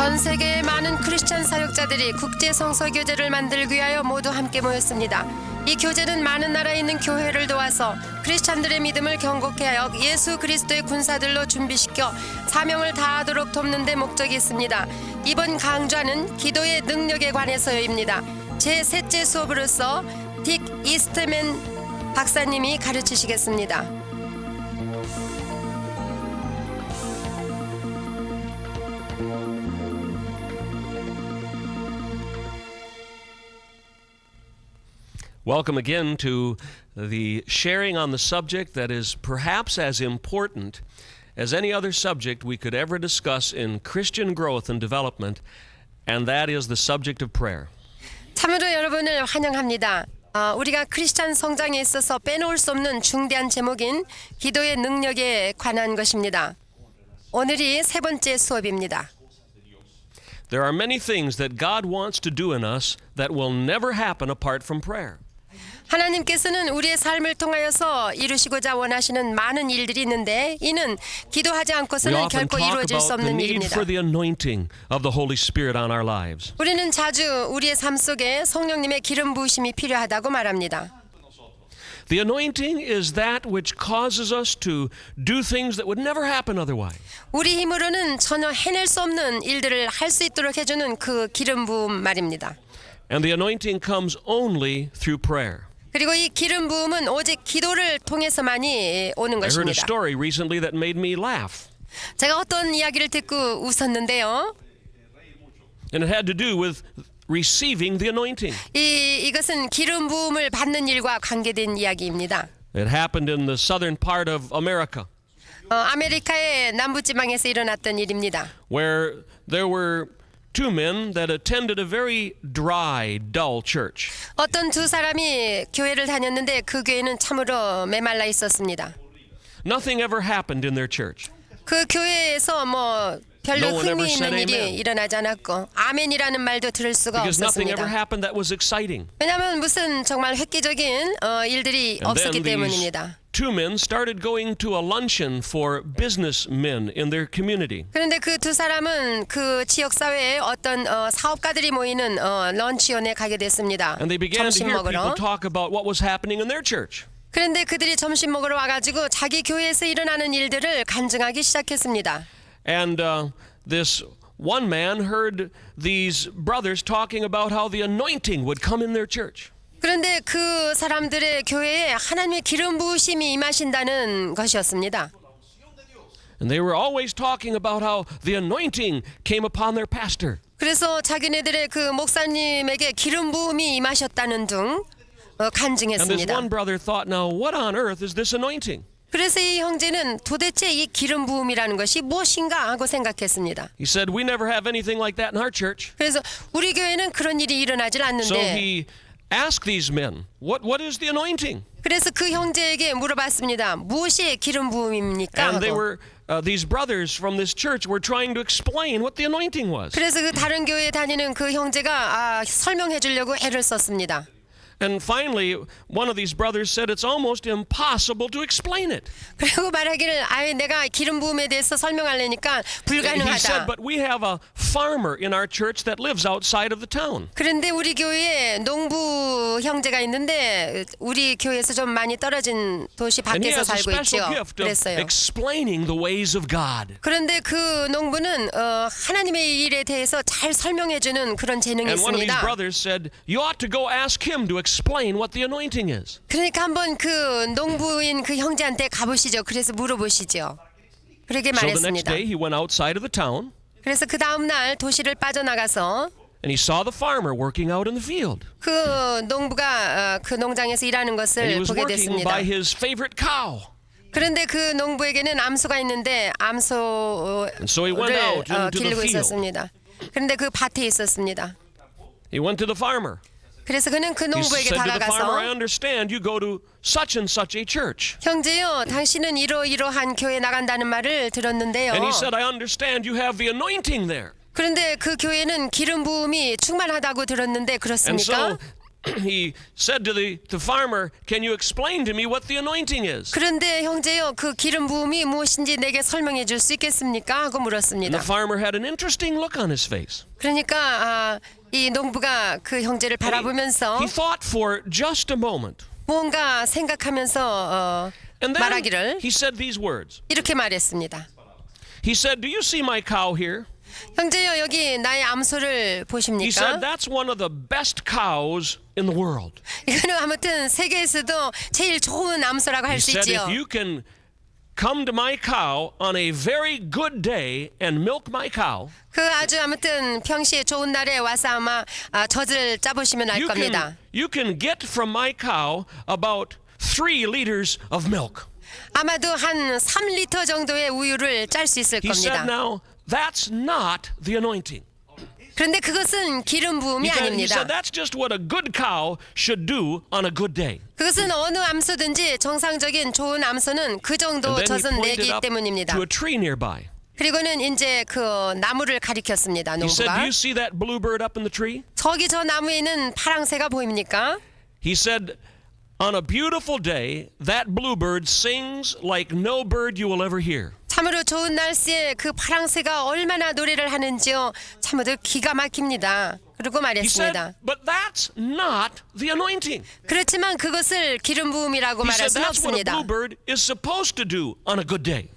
전 세계의 많은 크리스천 사역자들이 국제 성서 교제를 만들기 위하여 모두 함께 모였습니다. 이 교제는 많은 나라에 있는 교회를 도와서 크리스천들의 믿음을 경고케 하여 예수 그리스도의 군사들로 준비시켜 사명을 다하도록 돕는 데 목적이 있습니다. 이번 강좌는 기도의 능력에 관해서입니다. 제3째 수업으로서 딕 이스트맨 박사님이 가르치시겠습니다. Welcome again to the sharing on the subject that is perhaps as important as any other subject we could ever discuss in Christian growth and development, and that is the subject of prayer. 참으로 여러분을 환영합니다. 우리가 크리스찬 성장에 있어서 빼놓을 수 없는 중대한 제목인 기도의 능력에 관한 것입니다. 오늘이 세 번째 수업입니다. There are many things that God wants to do in us that will never happen apart from prayer. 하나님께서는 우리의 삶을 통하여서 이루시고자 원하시는 많은 일들이 있는데 이는 기도하지 We 않고서는 often 결코 talk 이루어질 수 about the 없는 need 일입니다. for the anointing of the Holy Spirit on our lives. 우리는 자주 우리의 삶 속에 성령님의 기름 부으심이 필요하다고 말합니다. The anointing is that which causes us to do things that would never happen otherwise. 우리 힘으로는 전혀 해낼 수 없는 일들을 할 수 있도록 해주는 그 기름 부음 말입니다. And the anointing comes only through prayer. 그리고 이 기름 부음은 오직 기도를 통해서만이 오는 I heard a 것입니다. story recently that made me laugh. 제가 어떤 이야기를 듣고 웃었는데요. And it had to do with receiving the anointing. 이것은 기름 부음을 받는 일과 관계된 이야기입니다. It happened in the southern part of America, 아메리카의 남부지방에서 일어났던 일입니다. where there were two men that attended a very dry, dull church. 어떤 두 사람이 교회를 다녔는데 그 교회는 참으로 메말라 있었습니다. Nothing ever happened in their church. 그 교회에서 별로 No one ever 흥미 said 있는 일이 amen. 일어나지 않았고 아멘이라는 말도 들을 수가 Because nothing ever 없었습니다. happened that was exciting. 왜냐하면 무슨 정말 획기적인 일들이 And then 없었기 these 때문입니다. two men started going to a luncheon for businessmen in their community. 그런데 그 두 사람은 그 지역 사회에 어떤 사업가들이 모이는 런치원에 가게 됐습니다. And they began to 점심 hear people 먹으러. talk about what was happening in their church. 그런데 그들이 점심 먹으러 와가지고 자기 교회에서 일어나는 일들을 간증하기 시작했습니다. And this one man heard these brothers talking about how the anointing would come in their church. 그런데 그 사람들의 교회에 하나님의 기름 부으심이 임하신다는 것이었습니다. And they were always talking about how the anointing came upon their pastor. 그래서 자기네들의 그 목사님에게 기름 부음이 임하셨다는 등 And this 간증했습니다. one brother thought, now what on earth is this anointing? 그래서 이 형제는 도대체 이 기름 부음이라는 것이 무엇인가 하고 생각했습니다. He said, we never have anything like that in our church. 그래서 우리 교회는 그런 일이 일어나질 So 않는데 he asked these men, what is the anointing? 그래서 그 형제에게 물어봤습니다. 무엇이 기름 부음입니까? And they 하고. were these brothers from this church were trying to explain what the anointing was. 그래서 그 다른 교회에 다니는 그 형제가 설명해 주려고 애를 썼습니다. And finally, one of these brothers said it's almost impossible to explain it. 그리고 말하기를 내가 기름 부음에 대해서 설명하려니까 He said, 불가능하다. but we have a farmer in our church that lives outside of the town. 그런데 우리 교회에 농부 형제가 있는데 우리 교회에서 좀 많이 떨어진 도시 And he 밖에서 has a 살고 special 있죠. gift of 그랬어요. explaining the ways of God. 그런데 그 농부는 하나님의 일에 대해서 잘 설명해주는 그런 재능이 And one of these 있습니다. brothers said, you ought to go ask him to explain what the anointing is. 그러니까 한번 그 농부인 그 형제한테 가보시죠. 그래서 물어보시죠. 그렇게 So the next 말했습니다. day he went outside of the town 그래서 그 다음 날 도시를 빠져나가서 and he saw the farmer working out in the field. 그 농부가 그 농장에서 일하는 And he 것을 was 보게 working 됐습니다. by his favorite cow. 그런데 그 농부에게는 암소가 있는데 And so he went 암소를 out into the 기르고 field. 있었습니다. 그런데 그 밭에 있었습니다. He went to the farmer. 그래서 그는 그 He 농부에게 said to the farmer, I 다가가서 understand you go to such and such a church. 형제요, 당신은 이러이러한 교회 나간다는 말을 들었는데요. And he said, I understand you have the anointing there. 그런데 그 교회는 기름 부음이 충만하다고 들었는데 And 그렇습니까? so he said to the farmer, "Can you explain to me what the anointing is?" 그런데 형제요, 그 기름 부음이 무엇인지 내게 설명해 줄 수 있겠습니까? 하고 And 물었습니다. the farmer had an interesting look on his face. 그러니까 이 농부가 그 형제를 바라보면서 He thought for just a moment. 뭔가 생각하면서 And then 말하기를 he said these words. 이렇게 말했습니다. He said, "Do you see my cow here?" 형제요, 여기 나의 암소를 He 보십니까? said, "That's one of the best cows in the world." 이거는 아무튼 세계에서도 제일 좋은 암소라고 He 할 수 said, 있지요. "If you can come to my cow on a very good day and milk my cow, 그 아주 아무튼 평시에 좋은 날에 와서 아마 젖을 짜보시면 알 겁니다. you can get from my cow about 3 liters of milk." 아마도 한 3리터 정도의 우유를 짤 수 있을 He said, 겁니다. "Now, that's not the anointing." 그런데 그것은 기름 부음이 He 아닙니다. said, "That's just what a good cow should do on a good day." 그것은 어느 암소든지 정상적인 좋은 암소는 그 정도 And then he 젖은 pointed 내기 up 때문입니다. to a tree nearby. 그리고는 이제 그 나무를 가리켰습니다. He said, "Do 농부가. you see that bluebird up in the tree?" 저기 저 나무에 있는 파랑새가 보입니까? He said, "On a beautiful day, that bluebird sings like no bird you will ever hear." 참으로 좋은 날씨에 그 파랑새가 얼마나 노래를 하는지요. 참으로 기가 막힙니다. 그리고 He said, 말했습니다. "But that's not the anointing." 그렇지만 그것을 기름 부음이라고 He 말할 said, 수는 "That's what a 없습니다. bluebird is supposed to do on a good day."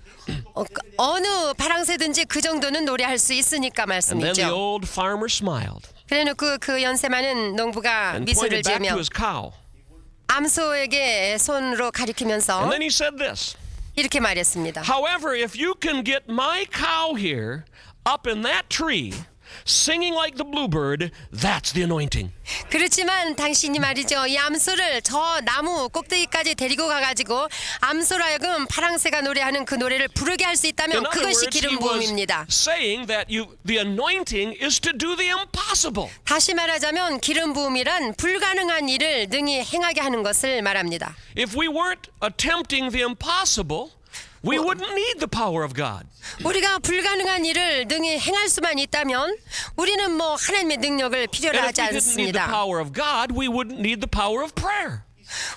어느 파랑새든지 그 정도는 노래할 수 있으니까 And then the 말씀이죠. old farmer smiled 그래놓고 그 연세 많은 농부가 and 미소를 pointed back 지으며 to his cow. 암소에게 손으로 가리키면서 And then he said this, 이렇게 말했습니다. "However, if you can get my cow here up in that tree singing like the bluebird, that's the anointing." 그렇지만 당신이 말이죠, 이 암소를 저 나무 꼭대기까지 데리고 가가지고 암소로 하여금 파랑새가 노래하는 그 노래를 부르게 할 수 In 있다면 other 그것이 words, he 기름 was 부음입니다. saying that the anointing is to do the impossible. 다시 말하자면 기름 부음이란 불가능한 일을 능히 행하게 하는 것을 말합니다. If we weren't attempting the impossible, we wouldn't need the power of God. 우리가 불가능한 일을 능히 행할 수만 있다면 우리는 뭐 하나님의 능력을 필요로 And 하지 if we didn't need the 않습니다. power of God, we wouldn't need the power of prayer.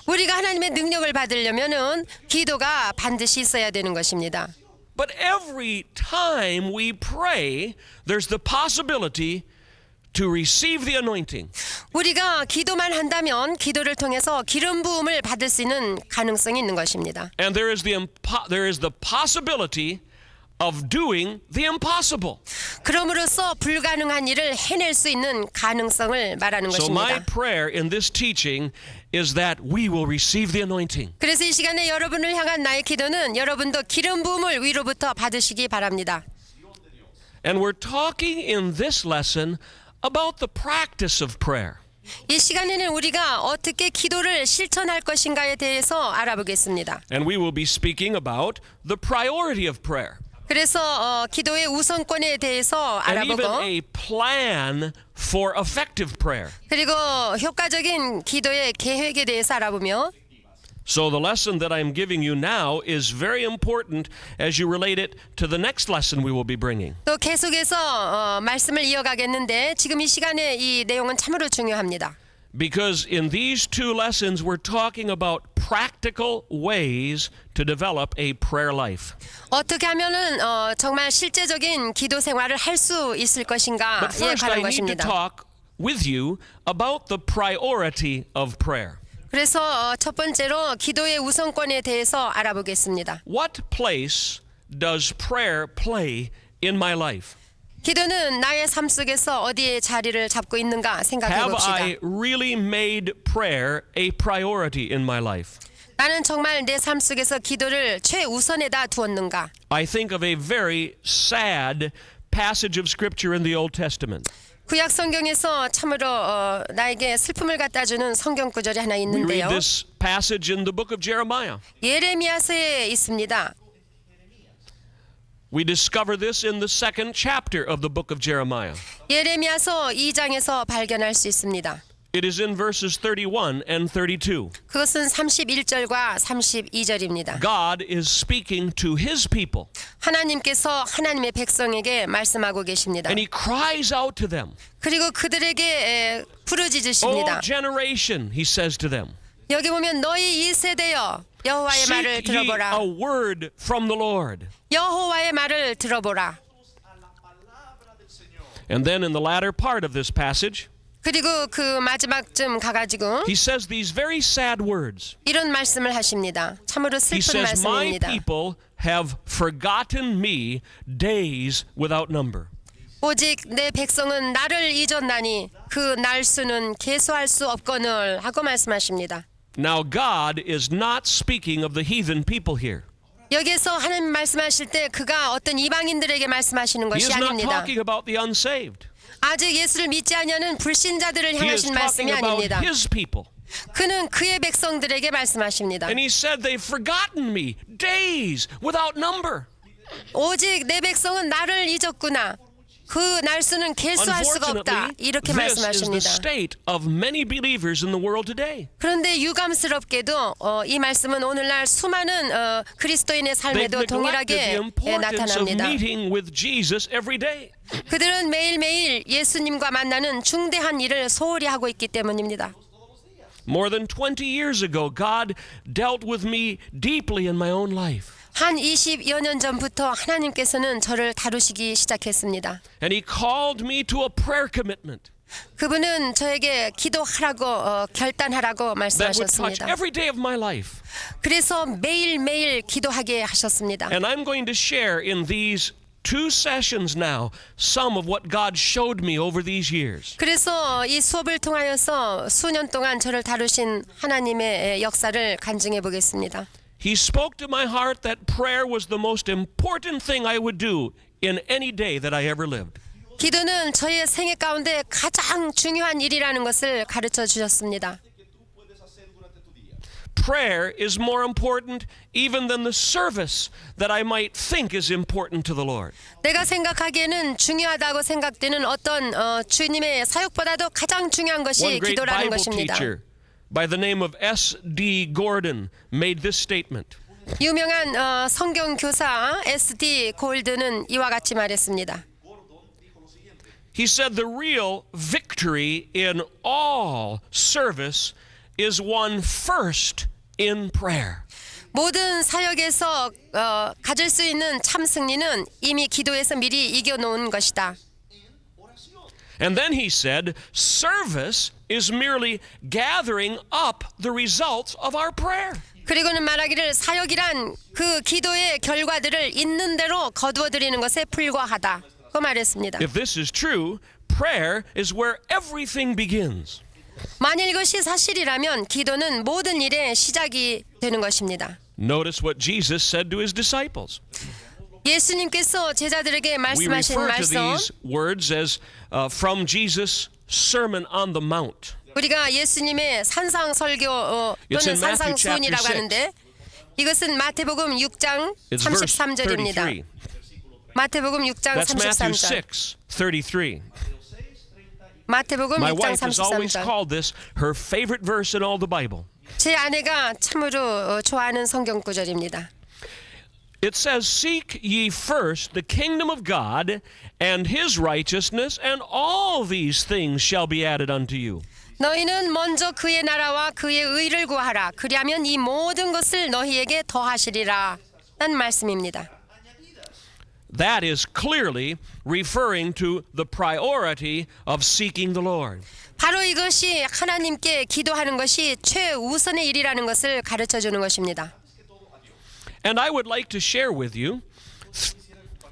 우리가 하나님의 능력을 받으려면은 기도가 반드시 있어야 되는 것입니다. But every time we pray, there's the possibility to receive the anointing. 우리가 기도만 한다면 기도를 통해서 기름 부음을 받을 수 있는 가능성이 있는 것입니다. And there is the possibility of doing the impossible. 그럼으로써 불가능한 일을 해낼 수 있는 가능성을 말하는 So my 것입니다. prayer in this teaching is that we will receive the anointing. 그래서 이 시간에 여러분을 향한 나의 기도는 여러분도 기름 부음을 위로부터 받으시기 바랍니다. And we're talking in this lesson about the practice of prayer. 이 시간에는 우리가 어떻게 기도를 실천할 것인가에 대해서 알아보겠습니다. And we will be speaking about the priority of prayer. 그래서 기도의 우선권에 대해서 And even 알아보고 a plan for effective prayer. 그리고 효과적인 기도의 계획에 대해서 알아보며 So the lesson that I'm giving you now is very important as you relate it to the next lesson we will be bringing. 또 계속해서 말씀을 이어가겠는데 지금 이 시간에 이 내용은 참으로 중요합니다. Because in these two lessons we're talking about practical ways to develop a prayer life. 어떻게 하면은 정말 실제적인 기도 생활을 할 수 있을 것인가에 But first I 관한 need to 것입니다. talk with you about the priority of prayer. 그래서 첫 번째로 기도의 우선권에 대해서 알아보겠습니다. What place does prayer play in my life? 기도는 나의 삶 속에서 어디에 자리를 잡고 있는가 생각해 Have 봅시다. I really made prayer a priority in my life? 나는 정말 내 삶 속에서 기도를 최우선에다 두었는가? I think of a very sad passage of scripture in the Old Testament. 구약 성경에서 참으로 나에게 슬픔을 갖다 주는 성경 구절이 하나 We read 있는데요. this passage in the book of Jeremiah. 예레미야서에 있습니다. We discover this in the second chapter of the book of Jeremiah. 예레미야서 2장에서 발견할 수 있습니다. It is in verses 31 and 32. 그것은 31절과 32절입니다. God is speaking to his people, 하나님께서 하나님의 백성에게 말씀하고 계십니다. and he cries out to them. 그리고 그들에게 O 부르짖으십니다. generation, he says to them, 여기 보면 너희 이 세대여 여호와의 말을 seek ye 들어보라. a word from the Lord. 여호와의 말을 들어보라. And then in the latter part of this passage, 그리고 그 마지막쯤 가가지고 he says these very sad words. 이런 말씀을 하십니다. 참으로 He 슬픈 says, my 말씀입니다. people have forgotten me days without number. 오직 내 백성은 나를 잊었나니 그 날수는 계수할 수 없거늘 하고 말씀하십니다. Now God is not speaking of the heathen people here. 여기에서 하나님 말씀하실 때 그가 어떤 이방인들에게 말씀하시는 He 것이 is not 아닙니다. talking about the unsaved. 아직 예수를 믿지 아니하는 불신자들을 He is 향하신 talking 말씀이 about 아닙니다. his people. 그는 그의 백성들에게 말씀하십니다. And he said they've forgotten me days without number. 오직 내 백성은 나를 잊었구나. 그 날수는 계수할 수가 없다. Unfortunately, 이렇게 this is the 말씀하십니다. state of many believers in the world today. 그런데 유감스럽게도 이 말씀은 오늘날 수많은 그리스도인의 They've 삶에도 neglected 동일하게 the importance of 나타납니다. meeting with Jesus every day. 그들은 매일매일 예수님과 만나는 중대한 일을 소홀히 하고 있기 때문입니다. More than 20 years ago, God dealt with me deeply in my own life. 한 20여 년 전부터 하나님께서는 저를 다루시기 시작했습니다. And he called me to a prayer commitment 그분은 저에게 기도하라고 결단하라고 that would touch 말씀하셨습니다. every day of my life. 그래서 매일매일 기도하게 하셨습니다. And I'm going to share in these 2 sessions now some of what God showed me over these years. 그래서 이 수업을 통하여서 수년 동안 저를 다루신 하나님의 역사를 간증해 보겠습니다. He spoke to my heart that prayer was the most important thing I would do in any day that I ever lived. 기도는 저의 생애 가운데 가장 중요한 일이라는 것을 가르쳐 주셨습니다. Prayer is more important even than the service that I might think is important to the Lord. 내가 생각하기에는 중요하다고 생각되는 어떤 주님의 사역보다도 가장 중요한 One 것이 great 기도라는 Bible 것입니다. teacher by the name of S.D. Gordon made this statement. 유명한 성경 교사 S.D. 골드는 이와 같이 말했습니다. He said the real victory in all service is won first in prayer. 모든 사역에서 가질 수 있는 참 승리는 이미 기도에서 미리 이겨놓은 것이다. And then he said, service is merely gathering up the results of our prayer. 그리고는 말하기를 사역이란 그 기도의 결과들을 있는 대로 거두어들이는 것에 불과하다. 그 말했습니다. If this is true, prayer is where everything begins. 만일 이것이 사실이라면 기도는 모든 일의 시작이 되는 것입니다. Notice what Jesus said to his disciples. 예수님께서 제자들에게 We 말씀하신 refer to 말씀, these words as from Jesus' Sermon on the Mount. 우리가 예수님의 산상 설교 It's in 또는 산상 Matthew chapter 수훈이라고 6. 하는데 이것은 마태복음 6장 It's verse 33절입니다. 33. 마태복음 6장 That's Matthew 33절. 6, 33. 마태복음 My 6장 wife has always 33절. called this her favorite verse in all the Bible. 제 아내가 참으로 좋아하는 성경 구절입니다. It says, seek ye first the kingdom of God and his righteousness, and all these things shall be added unto you. 너희는 먼저 그의 나라와 그의 의를 구하라. 그리하면 이 모든 것을 너희에게 더하시리라. 는 말씀입니다. That is clearly referring to the priority of seeking the Lord. 바로 이것이 하나님께 기도하는 것이 최우선의 일이라는 것을 가르쳐 주는 것입니다. And I would like to share with you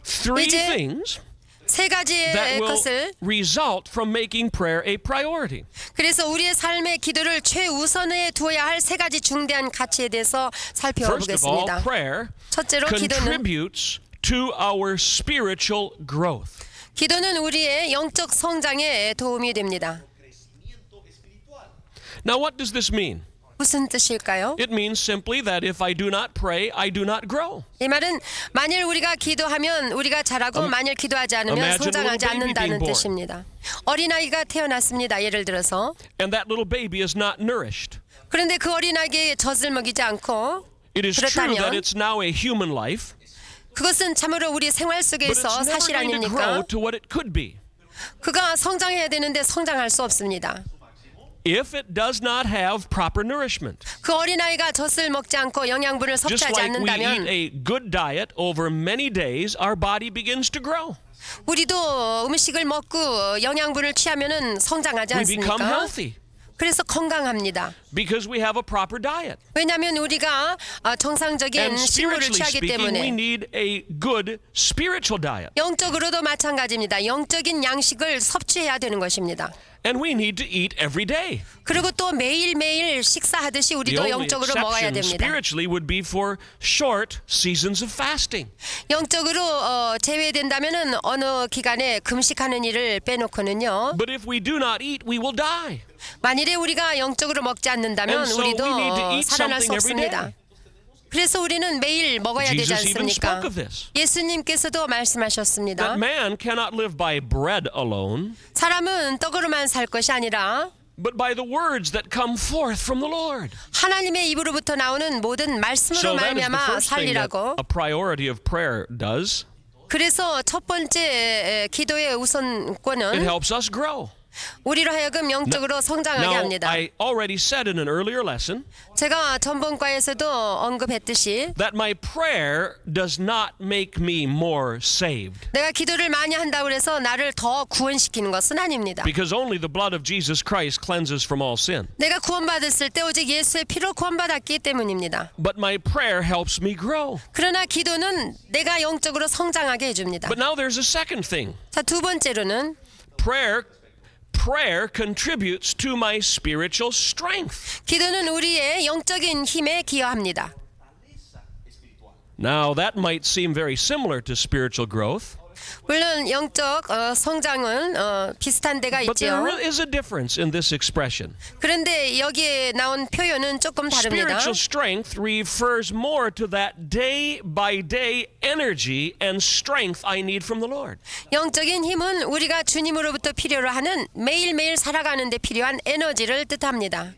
three 이제 things 세 가지의 that will 것을 result from making prayer a priority. 그래서 우리의 삶의 기도를 최우선에 두어야 할 세 가지 중대한 가치에 대해서 First of all, 살펴보겠습니다. prayer 첫째로 기도는 contributes to our spiritual growth. 기도는 우리의 영적 성장에 도움이 됩니다. Now, what does this mean? 무슨 뜻일까요? It means simply that if I do not pray, I do not grow. 이 말은 만일 우리가 기도하면 우리가 자라고 만일 기도하지 않으면 imagine a 성장하지 little baby 않는다는 being born. 뜻입니다. 어린아이가 태어났습니다. 예를 들어서. And that little baby is not nourished. 그런데 그 어린아이에게 젖을 먹이지 않고 It is true that 그렇다면 it's now a human life, 그것은 참으로 우리 생활 but 속에서 it's never 사실 going to grow 아닙니까? to what it could be. 그가 성장해야 되는데 성장할 수 없습니다. If it does not have proper nourishment. 그 어린아이가 젖을 먹지 않고 영양분을 Just 섭취하지 like we eat 않는다면 a good diet over many days, our body begins to grow. 우리도 음식을 먹고 영양분을 취하면은 성장하지 We become 않습니까? healthy 그래서 건강합니다. because we have a proper diet. 왜냐하면 우리가 정상적인 And 식물을 spiritually 취하기 speaking, we 때문에 need a good spiritual diet. 영적으로도 마찬가지입니다. 영적인 양식을 섭취해야 되는 것입니다. And we need to eat every day. 그리고 또 매일매일 식사하듯이 The 우리도 only 영적으로 먹어야 exception 됩니다. spiritually would be for short seasons of fasting. 영적으로 제외된다면은 어느 기간에 금식하는 일을 빼놓고는요. But if we do not eat, we will die. 만일에 우리가 영적으로 먹지 않는다면 And so 우리도 we need to eat 살아날 수 something every 없습니다. day. 그래서 우리는 매일 먹어야 되지 Jesus even 않습니까? spoke of this. 예수님께서도 말씀하셨습니다. That man cannot live by bread alone, 사람은 떡으로만 살 것이 아니라 but by the words that come forth from the Lord. 하나님의 입으로부터 나오는 모든 말씀으로 So that is the 말미암아 first thing that 살리라고. a priority of prayer does. 그래서 첫 번째 기도의 It 우선권은 helps us grow. 우리로 하여금 영적으로 성장하게 Now, 합니다. I already said in an earlier lesson 제가 전번과에서도 언급했듯이 that my prayer does not make me more saved, 내가 기도를 많이 한다고 해서 나를 더 구원시키는 것은 아닙니다. because only the blood of Jesus Christ cleanses from all sin. 내가 구원받았을 때 오직 예수의 피로 구원받았기 때문입니다. But my prayer helps me grow. 그러나 기도는 내가 영적으로 성장하게 해줍니다. But now there's a second thing. 자, 두 번째로는 Prayer contributes to my spiritual strength. 기도는 우리의 영적인 힘에 기여합니다. Now that might seem very similar to spiritual growth, 물론 영적 성장은 비슷한 데가 but there 있지요. is a difference in this expression. 그런데 여기에 나온 표현은 조금 다릅니다. Spiritual strength refers more to that day by day energy and strength I need from the Lord. 영적인 힘은 우리가 주님으로부터 필요로 하는 매일매일 살아가는 데 필요한 에너지를 뜻합니다.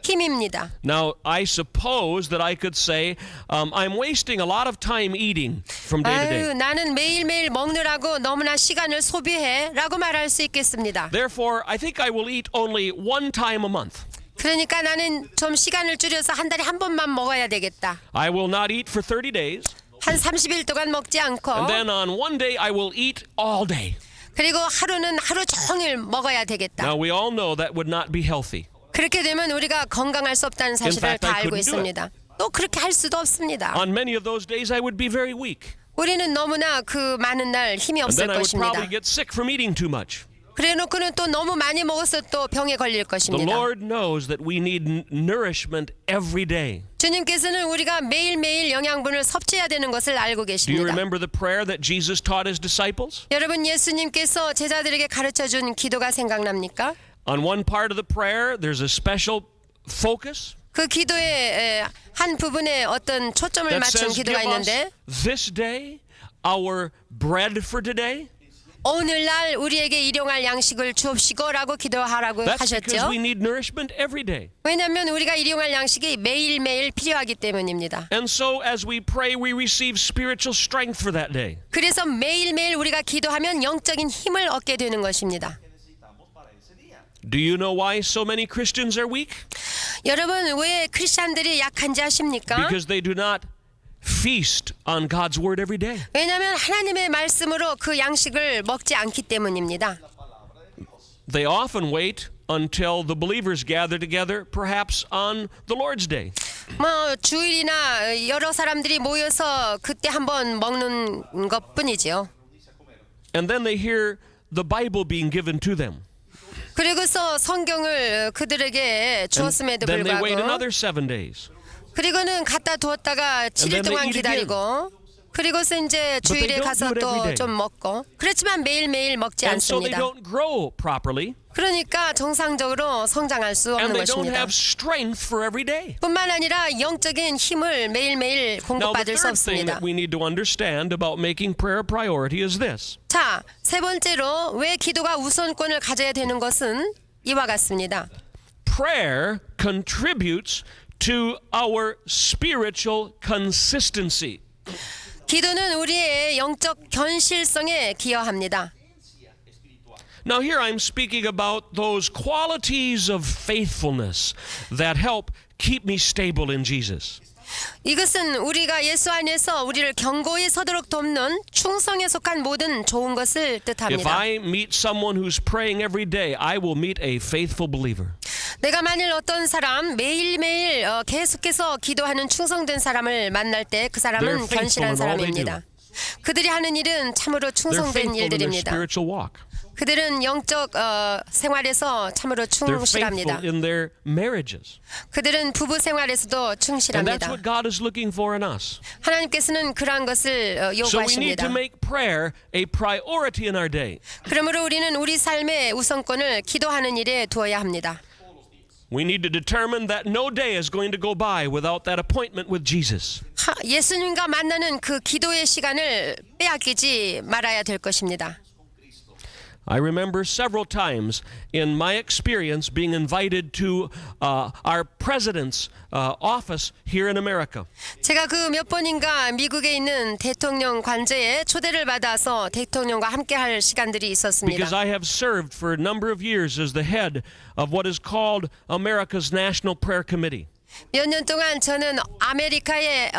힘입니다. Now, I suppose that I could say, I'm wasting a lot of time eating from day to day. 아유, 나는 매일매일 먹느라고 너무나 시간을 소비해 라고 말할 수 있겠습니다. Therefore, I think I will eat only one time a month. 그러니까 나는 좀 시간을 줄여서 한 달에 한 번만 먹어야 되겠다. I will not eat for 30 days, 한 30일 동안 먹지 않고 and then on one day I will eat all day. 그리고 하루는 하루 종일 먹어야 되겠다. Now, we all know that would not be healthy. 그렇게 되면 우리가 건강할 수 없다는 사실을 fact, I 다 알고 couldn't do 있습니다. 또 그렇게 할 수도 없습니다. On many of those days, I would be very weak. 우리는 너무나 그 많은 날 힘이 And 없을 then I would 것입니다. probably get sick from eating too much. 그래놓고는 또 너무 많이 먹어서 또 병에 걸릴 The 것입니다. Lord knows that we need nourishment every day. 주님께서는 우리가 매일매일 영양분을 섭취해야 되는 것을 알고 Do you 계십니다. remember the prayer that Jesus taught his disciples? 여러분, 예수님께서 제자들에게 가르쳐준 기도가 생각납니까? On one part of the prayer, there's a special focus 그 기도의 한 부분에 어떤 초점을 that 맞춘 says, give 기도가 us 있는데 this day our bread for today. 오늘날 우리에게 일용할 양식을 주옵시고 라고 기도하라고 That's because 하셨죠. we need nourishment every day. 왜냐하면 우리가 일용할 양식이 매일매일 필요하기 때문입니다. And so as we pray, we receive spiritual strength for that day. 그래서 매일매일 우리가 기도하면 영적인 힘을 얻게 되는 것입니다. Do you know why so many Christians are weak? 여러분, 왜 크리스찬들이 약한지 아십니까? Because they do not feast on God's word every day. 왜냐하면 하나님의 말씀으로 그 양식을 먹지 않기 때문입니다. They often wait until the believers gather together, perhaps on the Lord's Day. 뭐 주일이나 여러 사람들이 모여서 그때 한번 먹는 것뿐이지요. And then they hear the Bible being given to them. 그리고서 성경을 그들에게 주었음에도 Then they wait 불구하고 another 7 days. 그리고는 갖다 두었다가 7일 then they 동안 eat 기다리고 그리고서 이제 they 주일에 don't 가서 do it every 또 day. 좀 먹고 그렇지만 매일매일 먹지 And so they 않습니다. don't grow properly. 그러니까 정상적으로 성장할 수 And 없는 they don't 것입니다. have strength for every day. 뿐만 아니라 영적인 힘을 매일매일 Now, the 공급받을 수 third thing 없습니다. that we need to understand about making prayer a priority is this. 자, 세 번째로 왜 기도가 우선권을 가져야 되는 것은 이와 같습니다. Prayer contributes to our spiritual consistency. 기도는 우리의 영적 견실성에 기여합니다. Now, here I'm speaking about those qualities of faithfulness that help keep me stable in Jesus. 이것은 우리가 예수 안에서 우리를 견고히 서도록 돕는 충성에 속한 모든 좋은 것을 If 뜻합니다. I meet someone who's praying every day, I will meet a faithful believer. 내가 만일 어떤 사람 매일매일 계속해서 기도하는 충성된 사람을 만날 때 그 They're 사람은 faithful 견실한 in all they 사람입니다. 그들이 하는 일은 참으로 They're 충성된 faithful in their 일들입니다. spiritual walk. 그들은 영적 생활에서 참으로 They're 충실합니다. faithful in their marriages. 그들은 부부 생활에서도 And that's 충실합니다. what God is looking for in us. 하나님께서는 그러한 것을 So we need 요구하십니다. to make prayer a priority in our day. 그러므로 우리는 우리 삶의 우선권을 기도하는 일에 두어야 합니다. We need to determine that no day is going to go by without that appointment with Jesus. 예수님과 만나는 그 기도의 시간을 빼앗기지 말아야 될 것입니다. I remember several times in my experience being invited to our president's office here in America. 제가 그 몇 번인가 미국에 있는 대통령 관저에 초대를 받아서 대통령과 함께할 시간들이 있었습니다. Because I have served for a number of years as the head of what is called America's National Prayer Committee. 몇 년 동안 저는 아메리카의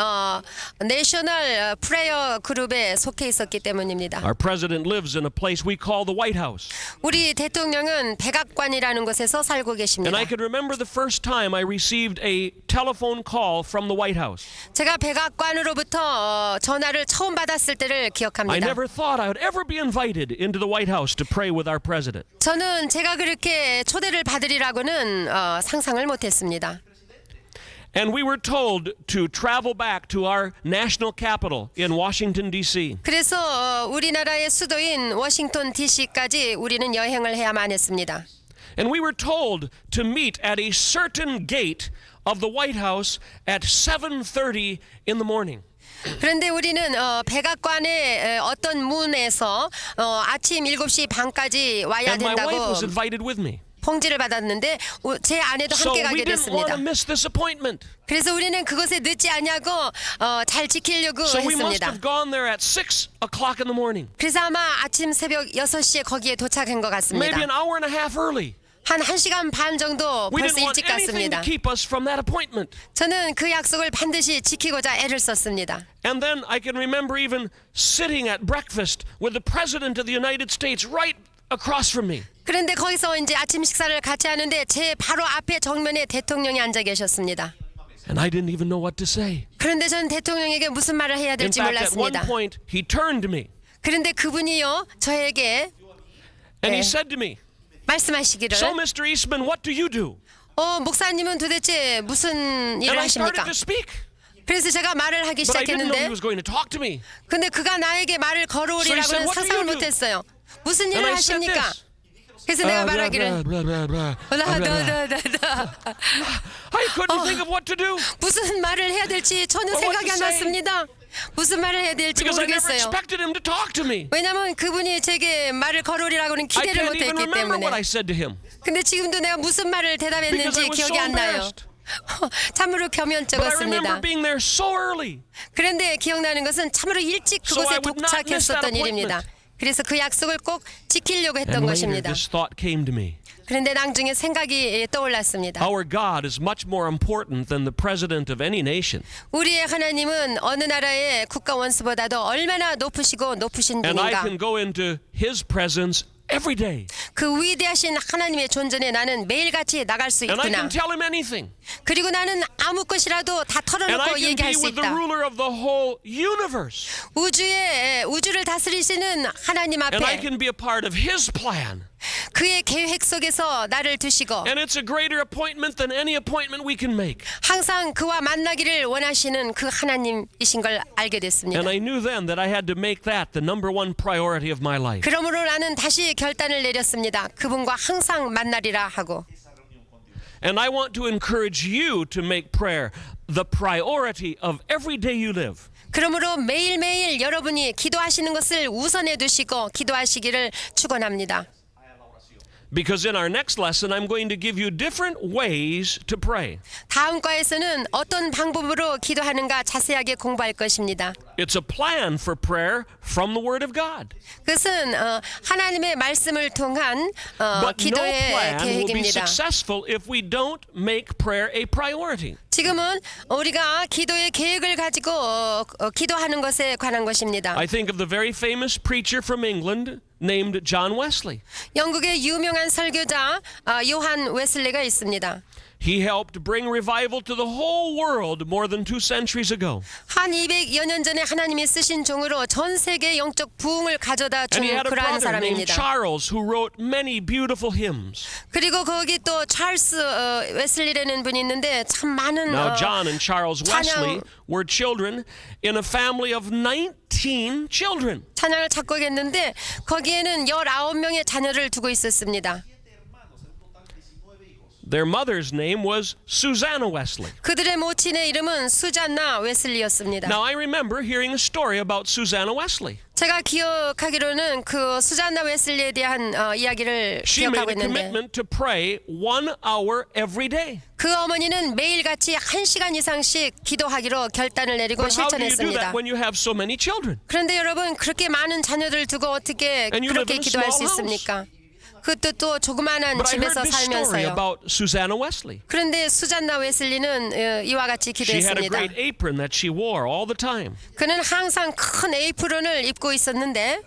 내셔널 프레이어 그룹에 속해 있었기 때문입니다. Our president lives in a place we call the White House. 우리 대통령은 백악관이라는 곳에서 살고 And 계십니다. I can remember the first time I received a telephone call from the White House. 제가 백악관으로부터 전화를 처음 받았을 때를 I 기억합니다. never thought I would ever be invited into the White House to pray with our president. 저는 제가 그렇게 초대를 받으리라고는 상상을 못했습니다. And we were told to travel back to our national capital in Washington, D.C. 그래서 우리나라의 수도인 워싱턴 DC까지 우리는 여행을 해야만 했습니다. And we were told to meet at a certain gate of the White House at 7:30 in the morning. 그런데 우리는 백악관의 어떤 문에서 아침 7시 반까지 와야 And my wife 된다고 was invited with me. 통지를 받았는데 제 아내도 So 함께 we 가게 didn't want 됐습니다. to miss this appointment. 그래서 우리는 그것에 늦지 않냐고 잘 지키려고 So we must 했습니다. have gone there at 6 o'clock in the morning. 그래서 아마 아침 새벽 6시에 거기에 도착한 것 같습니다. Maybe an hour and a half early. 한 1시간 반 정도 We 벌써 didn't want 일찍 anything to 갔습니다. keep us from that appointment. 저는 그 약속을 반드시 지키고자 애를 썼습니다. And then I can remember even sitting at breakfast with the President of the United States right across from me. 그런데 거기서 이제 아침 식사를 같이 하는데 제 바로 앞에 정면에 대통령이 앉아 계셨습니다. And I didn't even know what to say. 그런데 전 대통령에게 무슨 말을 해야 In 될지 fact, at one 몰랐습니다. point, he turned to me 그런데 그분이요 저에게 and he 네. said to me, 말씀하시기를 "So, Mr. Eastman, what do you do?" 목사님은 도대체 무슨 And 일을 I started 하십니까? to speak, 그래서 제가 말을 하기 but I didn't know he 시작했는데 was going to talk to me. 근데 그가 나에게 말을 So he 걸어오리라고는 said, "What do 상상을 you do?" 못했어요. 무슨 And 일을 I said 하십니까? this. 그래서 내가 말하기를 I couldn't think of what to do 무슨 말을 해야 될지 전혀 Or what 생각이 to 안 say. 났습니다. 무슨 말을 해야 될지 because I never 모르겠어요. expected him to talk to me. 왜냐면 그분이 제게 말을 걸어오리라고는 I 기대를 can't even 못했기 remember what I 때문에. said to him 근데 지금도 내가 무슨 말을 because I 대답했는지 was so 기억이 안 나요. embarrassed. 참으로 But I remember 겸연쩍었습니다. being there so early. 그런데 기억나는 것은 참으로 일찍 So I 그곳에 would not miss that 도착했었던 일입니다. 그래서 그 약속을 꼭 지키려고 했던 And later, 것입니다. this thought came to me. 그런데 나중에 생각이 떠올랐습니다. Our God is much more important than the president of any nation. 우리의 하나님은 어느 나라의 국가 원수보다도 얼마나 높으시고 높으신 And I 분인가. can go into his presence every day. 그 위대하신 하나님의 존전에 나는 매일같이 나갈 수 And I 있구나. can tell him anything. 그리고 나는 아무 것이라도 다 And I 털어놓고 can 얘기할 be 수 with the 있다. ruler of the whole universe. 우주를 다스리시는 하나님 And I 앞에 can be a part of his plan. 그의 계획 속에서 나를 두시고 And it's a greater appointment than any appointment we can make. 항상 그와 만나기를 원하시는 그 하나님이신 걸 알게 됐습니다. And I knew then that I had to make that the number one priority of my life. 그러므로 나는 다시 결단을 내렸습니다. 그분과 항상 만나리라 하고. And I want to encourage you to make prayer the priority of every day you live. 그러므로 매일매일 여러분이 기도하시는 것을 우선해 두시고 기도하시기를 축원합니다. Because in our next lesson, I'm going to give you different ways to pray. 다음 과에서는 어떤 방법으로 기도하는가 자세하게 공부할 것입니다. It's a plan for prayer from the Word of God. 그것은 하나님의 말씀을 통한 But no 기도의 plan will be 계획입니다. successful if we don't make prayer a priority. 지금은 우리가 기도의 계획을 가지고 기도하는 것에 관한 것입니다. I think of the very famous preacher from England named John Wesley. 영국의 유명한 설교자 요한 웨슬리가 있습니다. He helped bring revival to the whole world more than 2 centuries ago. 한 200여 년 전에 하나님이 쓰신 종으로 전 세계 영적 부흥을 가져다 준 And he had a 그러한 brother named 사람입니다. Charles who wrote many beautiful hymns. 그리고 거기 또 찰스 웨슬리라는 분이 있는데 참 많은 Now John and Charles Wesley 찬양- were children in a family of 19 children. 찬양을 작곡했는데 거기에는 19명의 자녀를 두고 있었습니다. Their mother's name was Susanna Wesley. 그들의 모친의 이름은 수잔나 웨슬리였습니다. Now I remember hearing a story about Susanna Wesley. 제가 기억하기로는 그 수잔나 웨슬리에 대한 이야기를 She made 기억하고 a 있는데 commitment to pray 1 hour every day. 그 어머니는 매일같이 1시간 이상씩 기도하기로 결단을 내리고 But how do you do 실천했습니다. that when you have so many children? 그런데 여러분 그렇게 많은 자녀들 두고 어떻게 And you live 그렇게 in a 기도할 수 small 있습니까? 그것도 또 조그마한 But I heard 집에서 this story 살면서요. about Susanna Wesley. 그런데 수잔나 웨슬리는 이와 같이 She had a 기도했습니다. great apron that she wore all the time. 그는 항상 큰 에이프론을 입고 있었는데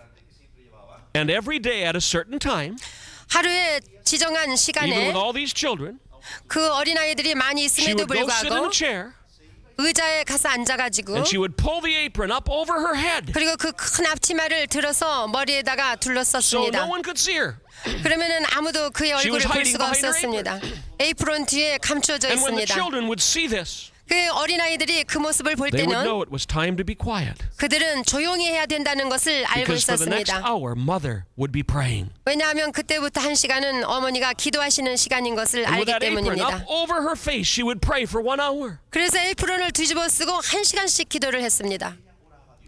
And every day at a certain time, 하루에 지정한 even 시간에 with all these children, 그 어린아이들이 많이 she 있음에도 would go sit in 불구하고 a chair 의자에 가서 앉아가지고 and she would pull the apron up over her head 그리고 그 큰 앞치마를 들어서 머리에다가 so 둘렀었습니다. no one could see her. 그러면은 아무도 그의 She was 얼굴을 볼 hiding 수가 behind her 없었습니다. 에이프론 뒤에 감춰져 And when the 있습니다. children would see this, 그 어린아이들이 그 모습을 볼 they would 때는 know it was time to be quiet. 그들은 조용히 해야 된다는 것을 알고 Because for the next 있었습니다. hour, mother would be praying. 왜냐하면 그때부터 1시간은 어머니가 기도하시는 시간인 것을 And with 알기 that apron up 때문입니다. over her face, she would pray for 1 hour. 그래서 에이프론을 뒤집어 쓰고 1시간씩 기도를 했습니다.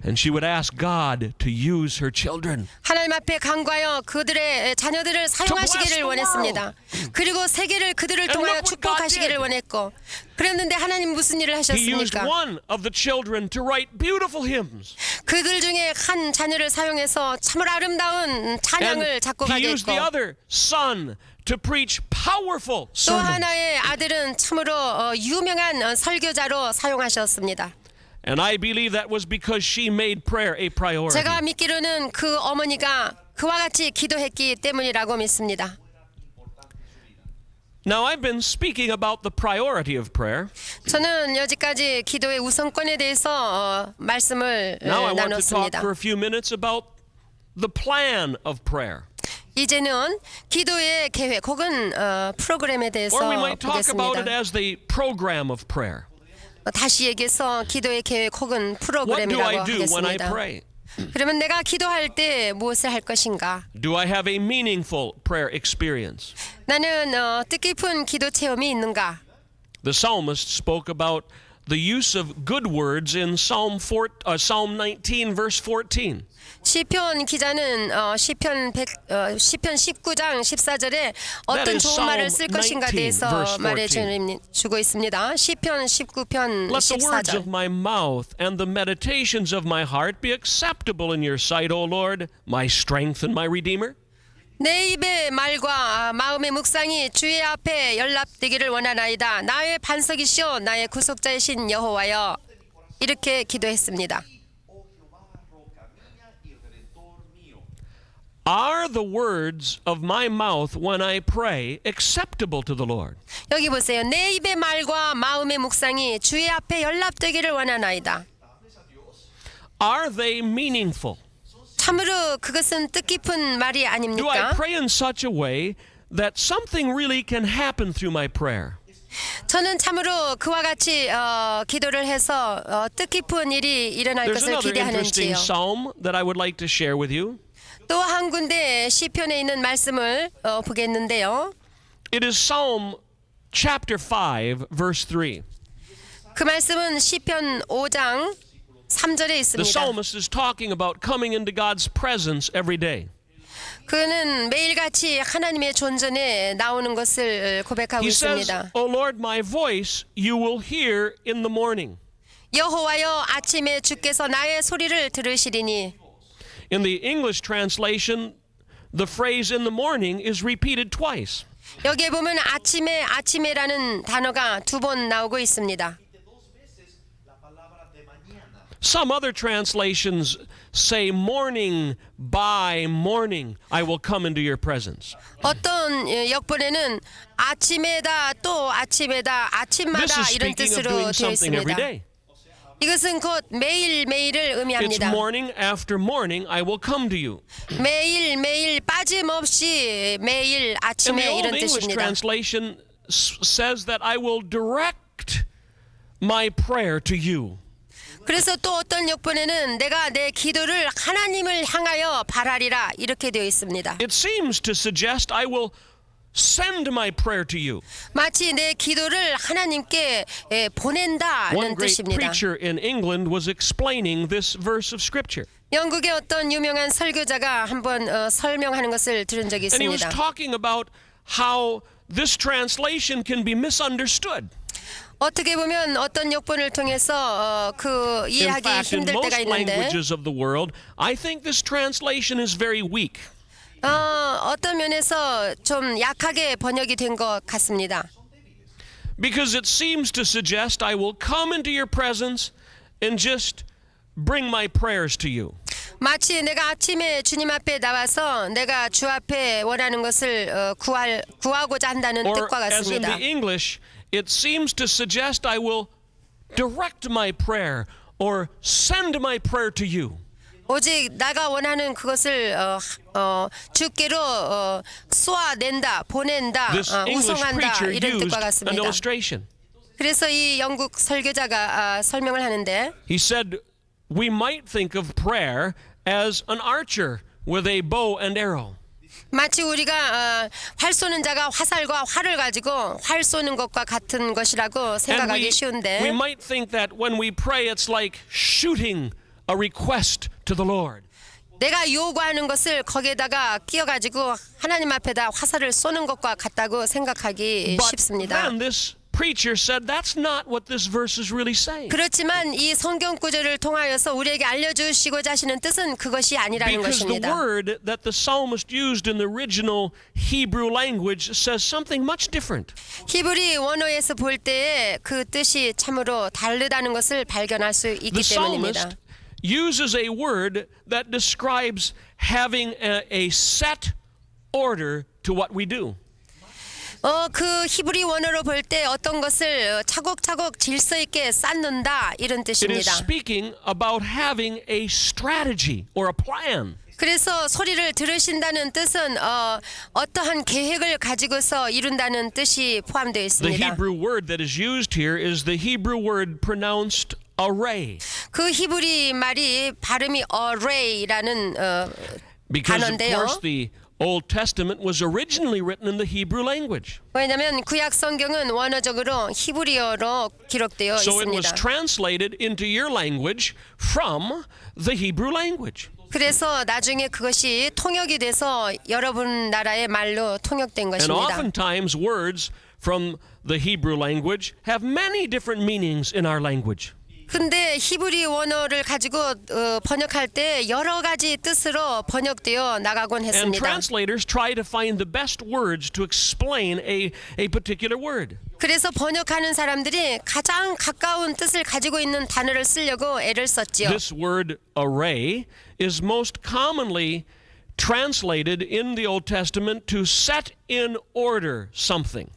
And she would ask God to use her children. 하나님 앞에 간구하여 그들의 자녀들을 사용하시기를 the 원했습니다. 그리고 세계를 그들을 And 통하여 look what God 축복하시기를 did. 원했고 그랬는데 하나님 무슨 일을 He used 하셨습니까? one of the children to write beautiful hymns. 그들 중에 한 자녀를 사용해서 참으로 아름다운 And 찬양을 he 작곡하게 used 했고 the other son to preach powerful 또 sermons. 하나의 아들은 참으로 유명한 설교자로 사용하셨습니다. And I believe that was because she made prayer a priority. 제가 믿기로는 그 어머니가 그와 같이 기도했기 때문이라고 믿습니다. Now I've been speaking about the priority of prayer. 저는 여지까지 기도의 우선권에 대해서 말씀을 Now I want to talk 나눴습니다. for a few minutes about the plan of prayer. 이제는 기도의 계획 혹은 프로그램에 대해서 Or we might talk about it 보겠습니다. as the program of prayer. 다시 얘기해서 기도의 계획 혹은 What do 프로그램이라고 I do when I 하겠습니다. pray? 그러면 내가 기도할 때 무엇을 할 것인가? Do I have a meaningful prayer experience? 나는 뜻깊은 기도 체험이 있는가? The psalmist spoke about the use of good words in Psalm 19 verse 14. 시편 기자는 시편 19장 14절에 어떤 is 좋은 말을 쓸 Psalm 것인가에 19, 대해서 verse 14. 말해주고 있습니다. 시편 19편 Let the words 14절. of my mouth and the meditations of my heart be acceptable in your sight, O Lord, my strength and my redeemer. 내 입의 말과 마음의 묵상이 주의 앞에 연락되기를 원하나이다. 나의 반석이시오 나의 구속자이신 여호와여. 이렇게 기도했습니다. Are the words of my mouth when I pray acceptable to the Lord? 여기 보세요. 내 입의 말과 마음의 묵상이 주의 앞에 연락되기를 원하나이다. Are they meaningful? 참으로 그것은 뜻깊은 말이 Do I 아닙니까? pray in such a way that something really can happen through my prayer? 저는 참으로 그와 같이 기도를 해서 뜻깊은 일이 일어날 There's 것을 another interesting 기대하는지요. psalm that I would like to share with you. 또 한 군데 시편에 있는 말씀을 보겠는데요. It is Psalm chapter 5, verse 3. 그 말씀은 시편 5장 3절에 The 있습니다. psalmist is talking about coming into God's presence every day. 그는 매일같이 하나님의 존전에 나오는 것을 고백하고 He says, 있습니다. O Lord, my voice you will hear in the morning. 여호와여 아침에 주께서 나의 소리를 들으시리니. In the English translation, the phrase in the morning is repeated twice. 여기에 보면 아침에라는 단어가 2번 나오고 있습니다. Some other translations say morning by morning I will come into your presence. 어떤 역본에는 아침에다 또 아침에다 This 아침마다 is 이런 speaking of 뜻으로 doing 되어 something every 있습니다. day. 이것은 곧 매일매일을 It's 의미합니다. morning after morning I will come to you. 매일 빠짐없이 매일 And the 아침에 old 이런 English 뜻입니다. translation says that I will direct my prayer to you. 그래서 또 어떤 역본에는 내가 내 기도를 하나님을 향하여 바라리라 이렇게 되어 있습니다. It seems to suggest I will send my prayer to you. 마치 내 기도를 하나님께 One 보낸다는 great 뜻입니다. preacher in England was explaining this verse of scripture. 영국의 어떤 유명한 설교자가 한번 설명하는 것을 들은 적이 And he was 있습니다. talking about how this translation can be misunderstood. 어떻게 보면 어떤 역본을 통해서 그 In 이해하기 fact, in 힘들 most 때가 있는데 languages of the world, I think this translation is very weak. 어떤 면에서 좀 약하게 번역이 된 것 같습니다. Because it seems to suggest I will come into your presence and just bring my prayers to you. 마치 내가 아침에 주님 앞에 나와서 내가 주 앞에 원하는 것을 구하고자 한다는 Or 뜻과 as in 같습니다. the English, it seems to suggest I will direct my prayer or send my prayer to you. 오직 내가 원하는 그것을 주께로 쏘아낸다, 보낸다, This English 우송한다 preacher 이런 used 뜻과 an 같습니다. illustration. 그래서 이 영국 설교자가 설명을 하는데 He said, we might think of prayer as an archer with a bow and arrow. 마치 우리가 활 쏘는 자가 화살과 활을 가지고 활 쏘는 것과 같은 것이라고 And 생각하기 we 쉬운데 might think that when we pray, it's like shooting a request to the Lord. 내가 요구하는 것을 거기에다가 끼워가지고 하나님 앞에다 화살을 쏘는 것과 같다고 생각하기 But 쉽습니다. then this preacher said that's not what this verse is really saying. 그렇지만 이 성경 구절을 통하여서 우리에게 알려주시고자 하시는 뜻은 그것이 아니라는 Because the 것입니다. word that the psalmist used in the original Hebrew language says something much different. 히브리 원어에서 볼 때에 그 뜻이 참으로 다르다는 것을 발견할 수 있기 The 때문입니다. psalmist uses a word that describes having a set order to what we do. 그 히브리 원어로 볼 때 어떤 것을 차곡차곡 질서 있게 쌓는다 이런 It is 뜻입니다. speaking about having a strategy or a plan. 그래서 소리를 들으신다는 뜻은 어떠한 계획을 가지고서 이룬다는 뜻이 포함되어 The 있습니다. Hebrew word that is used here is the Hebrew word pronounced array. 그 히브리 말이 발음이 array라는 Because of 단어인데요. course the Old Testament was originally written in the Hebrew language. 왜냐하면 구약 성경은 원어적으로 히브리어로 기록되어 So it was 있습니다. translated into your language from the Hebrew language. 그래서 나중에 그것이 통역이 돼서 여러분 나라의 말로 통역된 And 것입니다. oftentimes words from the Hebrew language have many different meanings in our language. 근데 히브리 원어를 가지고 번역할 때 여러 가지 뜻으로 번역되어 나가곤 And 했습니다. translators try to find the best words to explain a particular word. 그래서 번역하는 사람들이 가장 가까운 뜻을 가지고 있는 단어를 쓰려고 애를 썼지요. This word array is most commonly translated in the Old Testament to set in order something.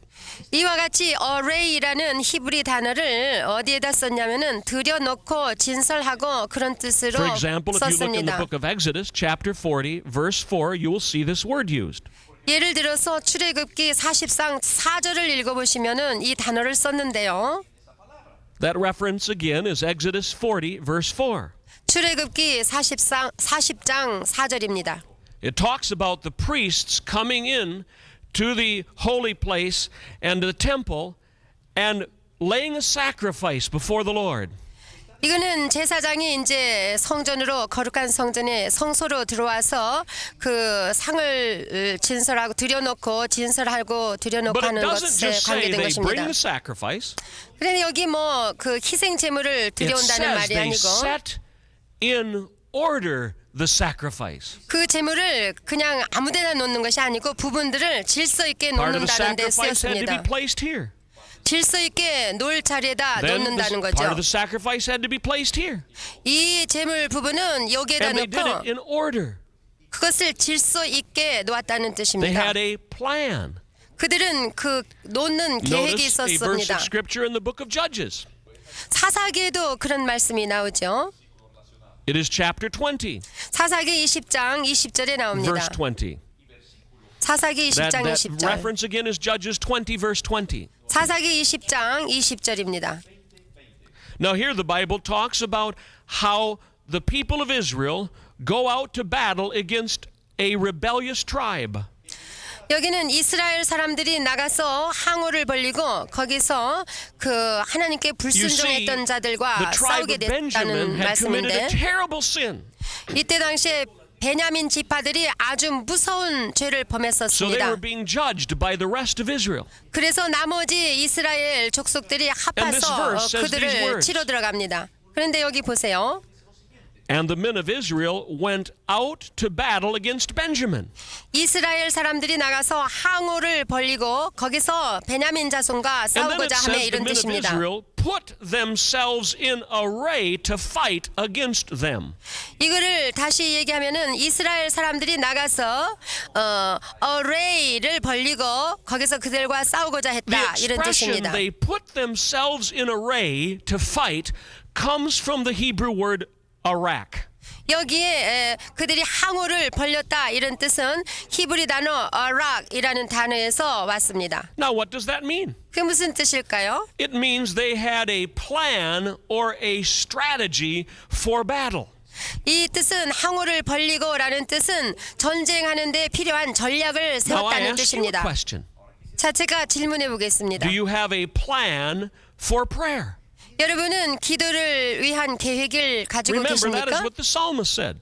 이와 같이 array라는 히브리 단어를 어디에다 썼냐면은 들여놓고 진설하고 그런 뜻으로 For example, if you look in the 썼습니다. book of Exodus, chapter 40, verse 4, you will see this word used. 예를 들어서 출애굽기 40장 4절을 읽어보시면은 이 단어를 썼는데요. That reference again is Exodus 40, verse 4. 출애굽기 40장 4절입니다. It talks about the priests coming in to the holy place and the temple and laying a sacrifice before the Lord. 이거는 제사장이 이제 성전으로 거룩한 성전에 성소로 들어와서 그 상을 진설하고 들여놓고 진설하고 들여놓고 But it 하는 doesn't 것에 just say 관계된 they bring 것입니다. the sacrifice. 그런데 여기 뭐 그 희생 제물을 It 들여온다는 says 말이 they 아니고 set in order the sacrifice. 그 제물을 그냥 아무데나 놓는 것이 아니고 부분들을 질서 있게 Part of the 놓는다는 데 sacrifice had to be 쓰였습니다. placed here. 질서 있게 놓을 자리에다 Then 놓는다는 part 거죠. of the sacrifice had to be placed here. 이 제물 부분은 여기에다 And they did 놓고 it in order. 그것을 질서 있게 놓았다는 They 뜻입니다. had a plan. 그들은 그 놓는 계획이 Notice a verse 있었습니다. of scripture in the book of Judges. 사사기에도 그런 말씀이 나오죠. It is chapter 20, 사사기 20장 20절에 나옵니다. verse 20. 사사기 20장 That 20절. reference again is Judges 20, verse 20. 사사기 20장 20절입니다. Now here the Bible talks about how the people of Israel go out to battle against a rebellious tribe. 여기는 이스라엘 사람들이 나가서 항우를 벌리고 거기서 그 하나님께 You see, 불순종했던 the 자들과 tribe 싸우게 of Benjamin 됐다는 had committed a 말씀인데 terrible sin. 이때 당시에 베냐민 지파들이 아주 무서운 죄를 So they 범했었습니다. were being judged by the rest of Israel. 그래서 나머지 이스라엘 족속들이 And this 합해서 verse says these 그들을 words. 치러 들어갑니다. 그런데 여기 보세요. And the men of Israel went out to battle against Benjamin. 이스라엘 사람들이 나가서 항우를 벌리고 거기서 베냐민 자손과 And then it 싸우고자 하며 says the 이런 men of 뜻입니다. Israel put themselves in array to fight against them. 이거를 다시 얘기하면은 이스라엘 사람들이 나가서 array를 벌리고 거기서 그들과 싸우고자 The 했다 이런 expression 뜻입니다. they put themselves in array to fight comes from the Hebrew word arak. 여기에 그들이 항우를 벌렸다 이런 뜻은 히브리 단어 arak이라는 단어에서 왔습니다. Now what does that mean? 그게 무슨 뜻일까요? It means they had a plan or a strategy for battle. 이 뜻은 항우를 벌리고라는 뜻은 전쟁하는 데 필요한 전략을 Now I 세웠다는 ask you a 뜻입니다. question. 자, 제가 질문해 보겠습니다. Do you have a plan for prayer? 여러분은 기도를 위한 계획을 가지고 Remember, that is 계십니까? what the psalmist said.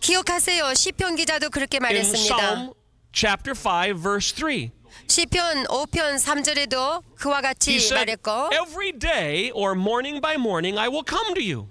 기억하세요. 시편 기자도 그렇게 In 말했습니다. Psalm chapter 5, verse 3. 시편 5편 3절에도 그와 같이 He said, 말했고 every day or morning by morning I will come to you.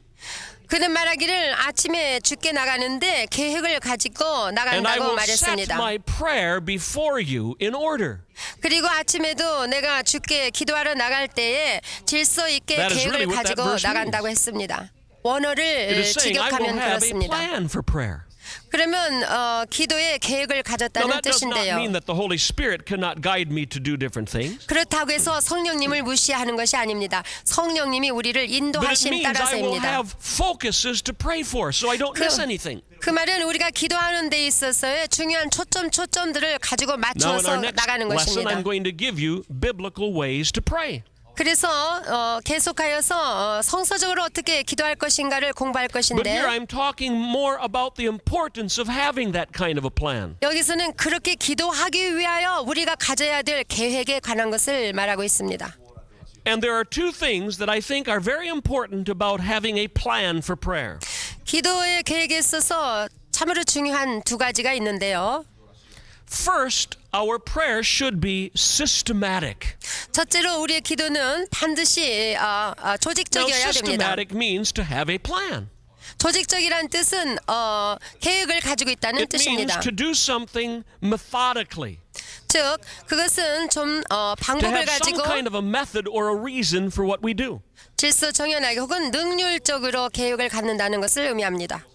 그는 말하기를 아침에 주께 나가는데 계획을 가지고 And I 나간다고 will set 말했습니다. my prayer before you in order. 그리고 아침에도 내가 주께 기도하러 나갈 때에 질서 있게 That is 계획을 really what that 가지고 verse 나간다고 means. 했습니다. It 원어를 is saying I will 직역하면 have a 그렇습니다. plan for prayer. 그러면 기도에 계획을 Now 가졌다는 that does not 뜻인데요. mean that the Holy Spirit cannot guide me to do different things. 그렇다고 해서 성령님을 무시하는 것이 아닙니다. 성령님이 우리를 But it 인도하심 means I will 따라서입니다. have focuses to pray for so I don't miss anything. 그 말은 우리가 기도하는 데 있어서의 중요한 초점들을 가지고 Now in 맞춰서 our next 나가는 lesson 것입니다. I'm going to give you biblical ways to pray. 그래서 계속하여서 성서적으로 어떻게 기도할 것인가를 공부할 But here 것인데 I'm talking more about the importance of having that kind of a plan. 여기서는 그렇게 기도하기 위하여 우리가 가져야 될 계획에 관한 것을 말하고 있습니다. And there are two things that I think are very important about having a plan for prayer. 기도의 계획에 있어서 참으로 중요한 두 가지가 있는데요. First, our prayer should be systematic. 첫째로 우리의 기도는 반드시 Now, 조직적이어야 됩니다. systematic means to have a plan. 조직적이란 뜻은 계획을 가지고 있다는 It means 뜻입니다. to do something methodically, 즉 그것은 좀 to 방법을 have some 가지고 kind of a method or a reason for what we do. 질서 정연하게 혹은 능률적으로 계획을 갖는다는 것을 의미합니다.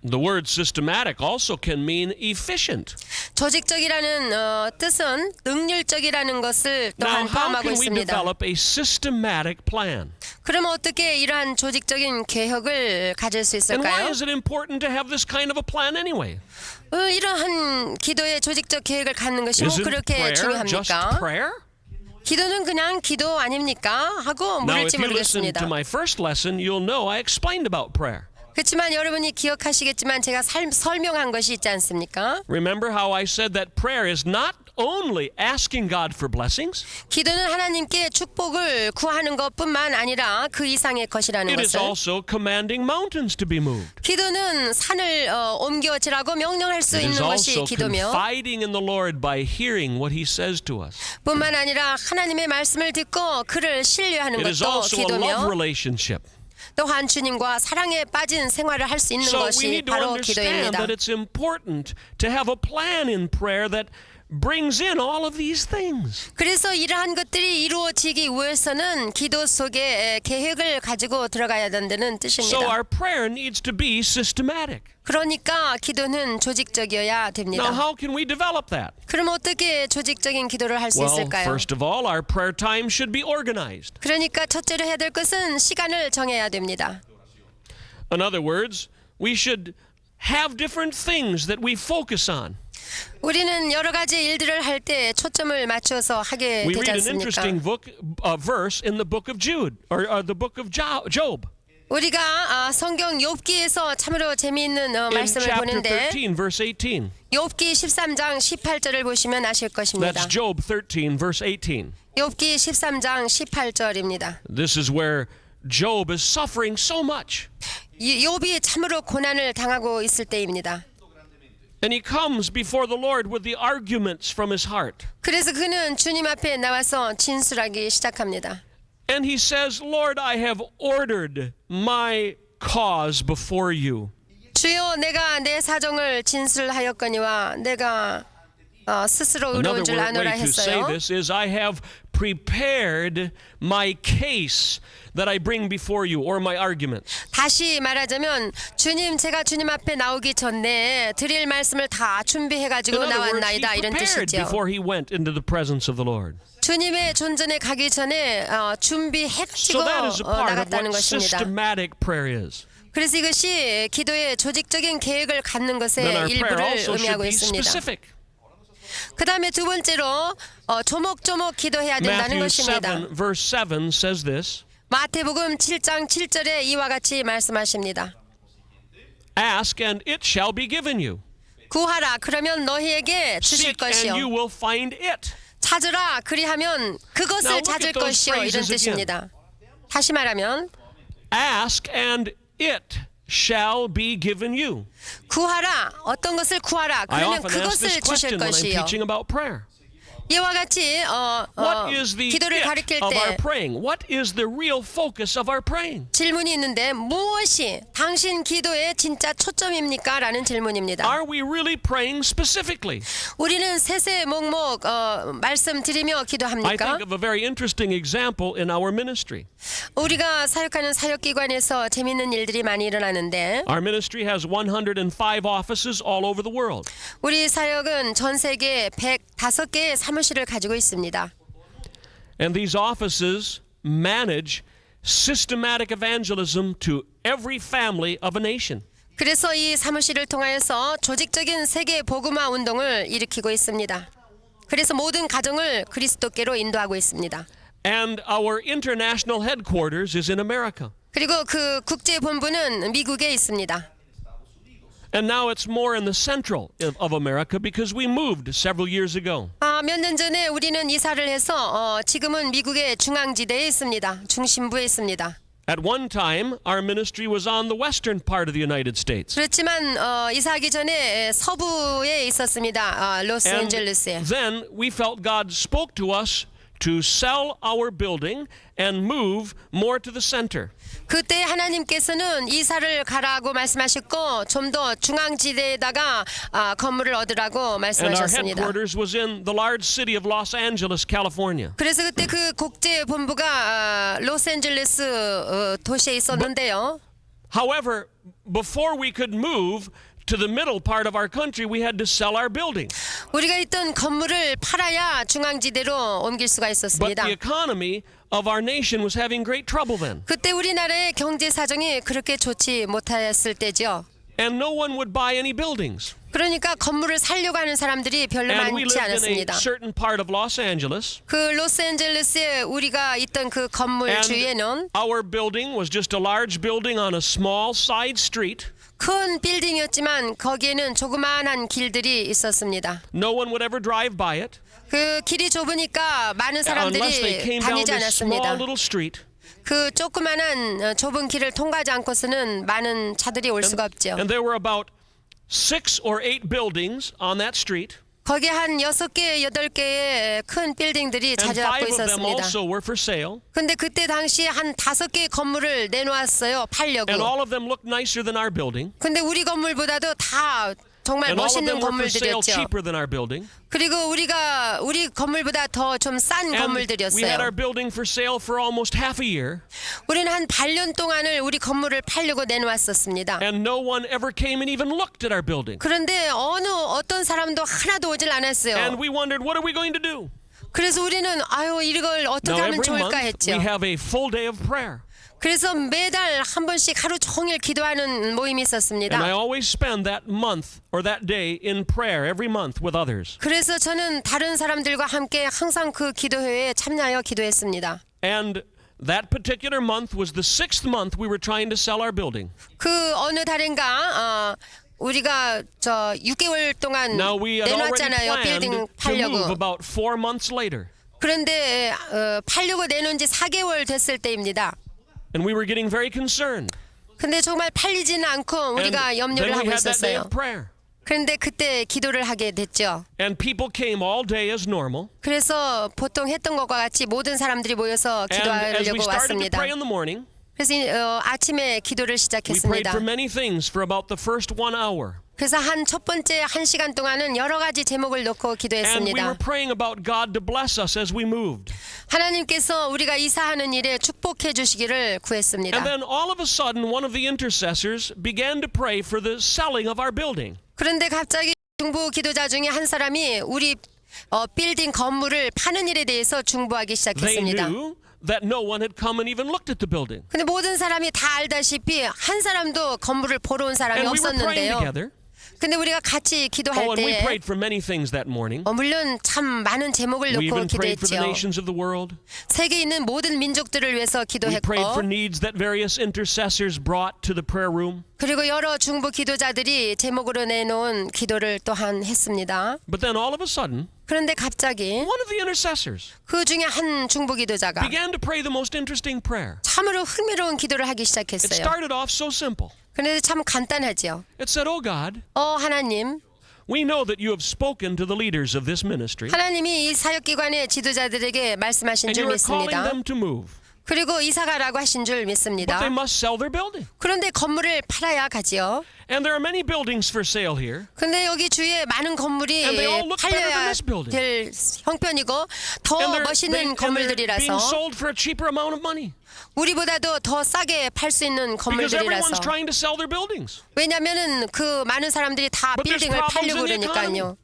The word systematic also can mean efficient. 조직적이라는 뜻은 능률적이라는 것을 Now, 또한 how 포함하고 can we 있습니다. develop a systematic plan? 그럼 어떻게 이러한 조직적인 계획을 가질 수 And why 있을까요? is it important to have this kind of a plan anyway? 이러한 기도의 조직적 계획을 갖는 것이 뭐 Isn't 그렇게 prayer just 중요합니까? prayer? 기도는 그냥 기도 아닙니까? 하고 Now, 물을지 if you listen 모르겠습니다. to my first lesson, you'll know I explained about prayer. 그렇지만 여러분이 기억하시겠지만 제가 설명한 것이 있지 않습니까? Remember how I said that prayer is not only asking God for blessings, 기도는 하나님께 축복을 구하는 것뿐만 아니라 그 이상의 것이라는 it is 것을. also commanding mountains to be moved. 기도는 산을 옮겨지라고 명령할 수 It is 있는 것이 also 기도며 confiding in the Lord by hearing what He says to us. 뿐만 아니라 하나님의 말씀을 듣고 그를 신뢰하는 It is 것도 also a love 기도며 relationship. 또한 주님과 사랑에 빠진 생활을 할 수 있는 So we 것이 need to 바로 understand 기도입니다. that it's important to have a plan in prayer that brings in all of these things. 그래서 이러한 것들이 이루어지기 위해서는 기도 속에 계획을 가지고 들어가야 된다는 So 뜻입니다. our prayer needs to be systematic. 그러니까 기도는 조직적이어야 Now, 됩니다. how can we develop that? 그럼 어떻게 조직적인 기도를 할 수 Well, 있을까요? first of all, our prayer time should be organized. 그러니까 첫째로 해야 될 것은 시간을 정해야 됩니다. In other words, we should have different things that we focus on. 우리는 여러 가지 일들을 할 때 초점을 맞춰서 하게 We 되지 read an 않습니까? interesting verse in the book of Jude, or the book of Job. 우리가 성경 욥기에서 참으로 재미있는 In 말씀을 chapter 보는데 13, verse 18. 욥기 13장 18절을 보시면 아실 것입니다. That's Job 13, verse 18. 욥기 13장 18절입니다. This is where Job is suffering so much. 욥이 참으로 고난을 당하고 있을 때입니다. And he comes before the Lord with the arguments from his heart. 그래서 그는 주님 앞에 나와서 진술하기 시작합니다. And he says, Lord, I have ordered my cause before you. 주여 내가 내 사정을 진술하였거니와 내가 스스로 Another 의로운 줄 아노라 way to say 했어요. this is, I have prepared my case that I bring before you, or my arguments. 다시 말하자면 주님 제가 주님 앞에 나오기 전에 드릴 말씀을 다 In 준비해가지고 other words, he 나왔나이다 이런 prepared 뜻이죠. before he went into the presence of the Lord. 주님의 존전에 가기 전에 준비해지고 So that is a part of 나갔다는 what 것입니다. systematic prayer is. 그래서 이것이 기도의 조직적인 계획을 갖는 Then our 것의 prayer 일부를 also should 의미하고 be 있습니다. specific. 그 다음에 두 번째로 조목조목 기도해야 된다는 Matthew 것입니다. 7, verse 7 says this. 마태복음 7장 7절에 이와 같이 말씀하십니다. Ask and it shall be given you. 구하라 그러면 너희에게 주실 Seek and you 것이요. will find it. 찾으라 그리하면 Now 그것을 look 찾을 at those 것이요 이런 phrases again. 뜻입니다. 다시 말하면 Ask and it shall be given you. 구하라 어떤 것을 구하라 I 그러면 often ask this 그것을 주실 question when I'm 것이요. teaching about prayer. 이와 같이 What is the 기도를 it 가리킬 of our 때 praying? What is the real focus of our praying? 질문이 있는데 무엇이 당신 기도의 진짜 초점입니까? 라는 질문입니다. Are we really praying specifically? 우리는 세세목목 말씀드리며 I 기도합니까? think of a very interesting example in our ministry. 우리가 사역하는 사역기관에서 재밌는 일들이 많이 일어나는데 Our ministry has 105 offices all over the world. 우리 사역은 전 세계 105개의 사무실을 가지고 있습니다. And these offices manage systematic evangelism to every family of a nation. 그래서 이 사무실을 통하여서 조직적인 세계 복음화 운동을 일으키고 있습니다. 그래서 모든 가정을 그리스도께로 인도하고 있습니다. And our international headquarters is in America. 그리고 그 국제 본부는 미국에 있습니다. And now it's more in the central of America because we moved several years ago. 몇 년 전에 우리는 이사를 해서 지금은 미국의 중앙지대에 있습니다. 중심부에 있습니다. At one time, our ministry was on the western part of the United States. 그렇지만 이사하기 전에 서부에 있었습니다. And 로스앤젤레스에. then we felt God spoke to us to sell our building and move more to the center. 그때 하나님께서는 이사를 가라고 말씀하셨고 좀 더 중앙지대에다가 건물을 얻으라고 And our 말씀하셨습니다. headquarters was in the large city of Los Angeles, California. 그래서 그때 그 국제 본부가 로스앤젤레스 도시에 있었는데요. However, before we could move to the middle part of our country, we had to sell our building. 우리가 있던 건물을 팔아야 중앙지대로 옮길 수가 But 있었습니다. the economy of our nation was having great trouble then. 그때 우리나라의 경제 사정이 그렇게 좋지 못했을 때죠. And no one would buy any buildings. 그러니까 건물을 살려고 하는 사람들이 별로 And we 많지 lived in a 않았습니다. certain part of Los Angeles. 그 로스앤젤레스에 우리가 있던 그 건물 And 주위에는 our building was just a large building on a small side street. 큰 빌딩이었지만 거기에는 조그마한 길들이 있었습니다. No one would ever drive by it 그 길이 좁으니까 많은 unless they 사람들이 came down 다니지 this small 않았습니다. little street. 그 조그마한 좁은 길을 통과하지 않고서는 많은 차들이 올 수가 없죠. And there were about 6 or 8 buildings on that street. 거기에 한 6개, 8개의 큰 빌딩들이 And 자리 잡고 5 of them 있었습니다. also were for sale. 근데 그때 당시 한 5개의 건물을 내놓았어요. 팔려고. And all of them looked nicer than our building. 근데 우리 건물보다도 다 정말 And all of them 멋있는 were for sale 건물들이었죠. cheaper than our building. 그리고 우리 건물보다 더 좀 싼 And we had 건물들이었어요. our building for sale for almost half a year. 우리는 한 8년 동안을 우리 건물을 팔려고 내놓았었습니다. And no one ever came and even looked at our building. 그런데 어떤 사람도 하나도 오질 않았어요. And we wondered, what are we going to do? 그래서 우리는 이걸 어떻게 Now 하면 every 좋을까 month 했죠. we have a full day of prayer. 그래서 매달 한 번씩 하루 종일 기도하는 모임이 있었습니다. And I always spend that month or that day in prayer every month with others. 그래서 저는 다른 사람들과 함께 항상 그 기도회에 참여하여 기도했습니다. And that particular month was the 6th month we were trying to sell our building. 그 어느 달인가 우리가 6개월 동안 Now we had already 내놨잖아요. 빌딩 planned to move 팔려고. about 4 months later. 그런데 팔려고 내놓은 지 4개월 됐을 때입니다. And we were getting very concerned. 근데 정말 팔리지는 않고 And 우리가 then 염려를 we 하고 had that day 있었어요. of prayer. 그런데 그때 기도를 하게 됐죠. And people came all day as normal. 그래서 보통 했던 것과 같이 모든 사람들이 모여서 And as we 기도하려고 started to 왔습니다. pray in the morning, 그래서 아침에 기도를 we prayed 시작했습니다. for many things for about the first 1 hour. 그래서 첫 번째 1시간 동안은 여러 가지 제목을 놓고 And we were 기도했습니다. praying about God to bless us as we moved. 하나님께서 우리가 이사하는 일에 축복해 주시기를 구했습니다. And then all of a sudden, one of the intercessors began to pray for the selling of our building. 그런데 갑자기 중보 기도자 중에 한 사람이 우리 빌딩 건물을 파는 일에 대해서 중보하기 They 시작했습니다. knew that no one had come and even looked at the building. 근데 모든 사람이 다 알다시피 한 사람도 건물을 보러 온 사람이 And we were praying 없었는데요. together. 근데 우리가 같이 기도할 Oh, and we 때에 prayed for many things that morning. 물론 참 많은 제목을 We 놓고 even prayed for the 기도했죠. nations of the world. 세계에 있는 모든 민족들을 위해서 We prayed for 기도했고 needs that various intercessors brought to the prayer room. 그리고 여러 중보 기도자들이 제목으로 내놓은 기도를 또한 했습니다. But then all of a sudden, 그런데 갑자기 one of the intercessors 그 중에 한 중보 기도자가 began to pray the most interesting prayer. 참으로 흥미로운 기도를 하기 It 시작했어요. started off so simple. 그런데 참 간단하죠. It said, "Oh God, 하나님, we know that you have spoken to the leaders of this ministry, 하나님이 이 사역기관의 지도자들에게 말씀하신 and 줄 you are calling 믿습니다. them to move. 그리고 이사가라고 하신 줄 But 믿습니다. they must sell their building. 그런데 건물을 팔아야 가지요. And there are many buildings for sale here. 근데 여기 주위에 많은 건물이 And they all look better than 팔려야 this building. 될 형편이고 더 And they're 멋있는 being 건물들이라서 sold for a cheaper amount of money. 우리보다도 더 싸게 팔 수 있는 Because everyone's 건물들이라서. trying to sell their buildings. 왜냐면은 그 많은 사람들이 다 But there's 빌딩을 problems 팔려고 in the 그러니까요.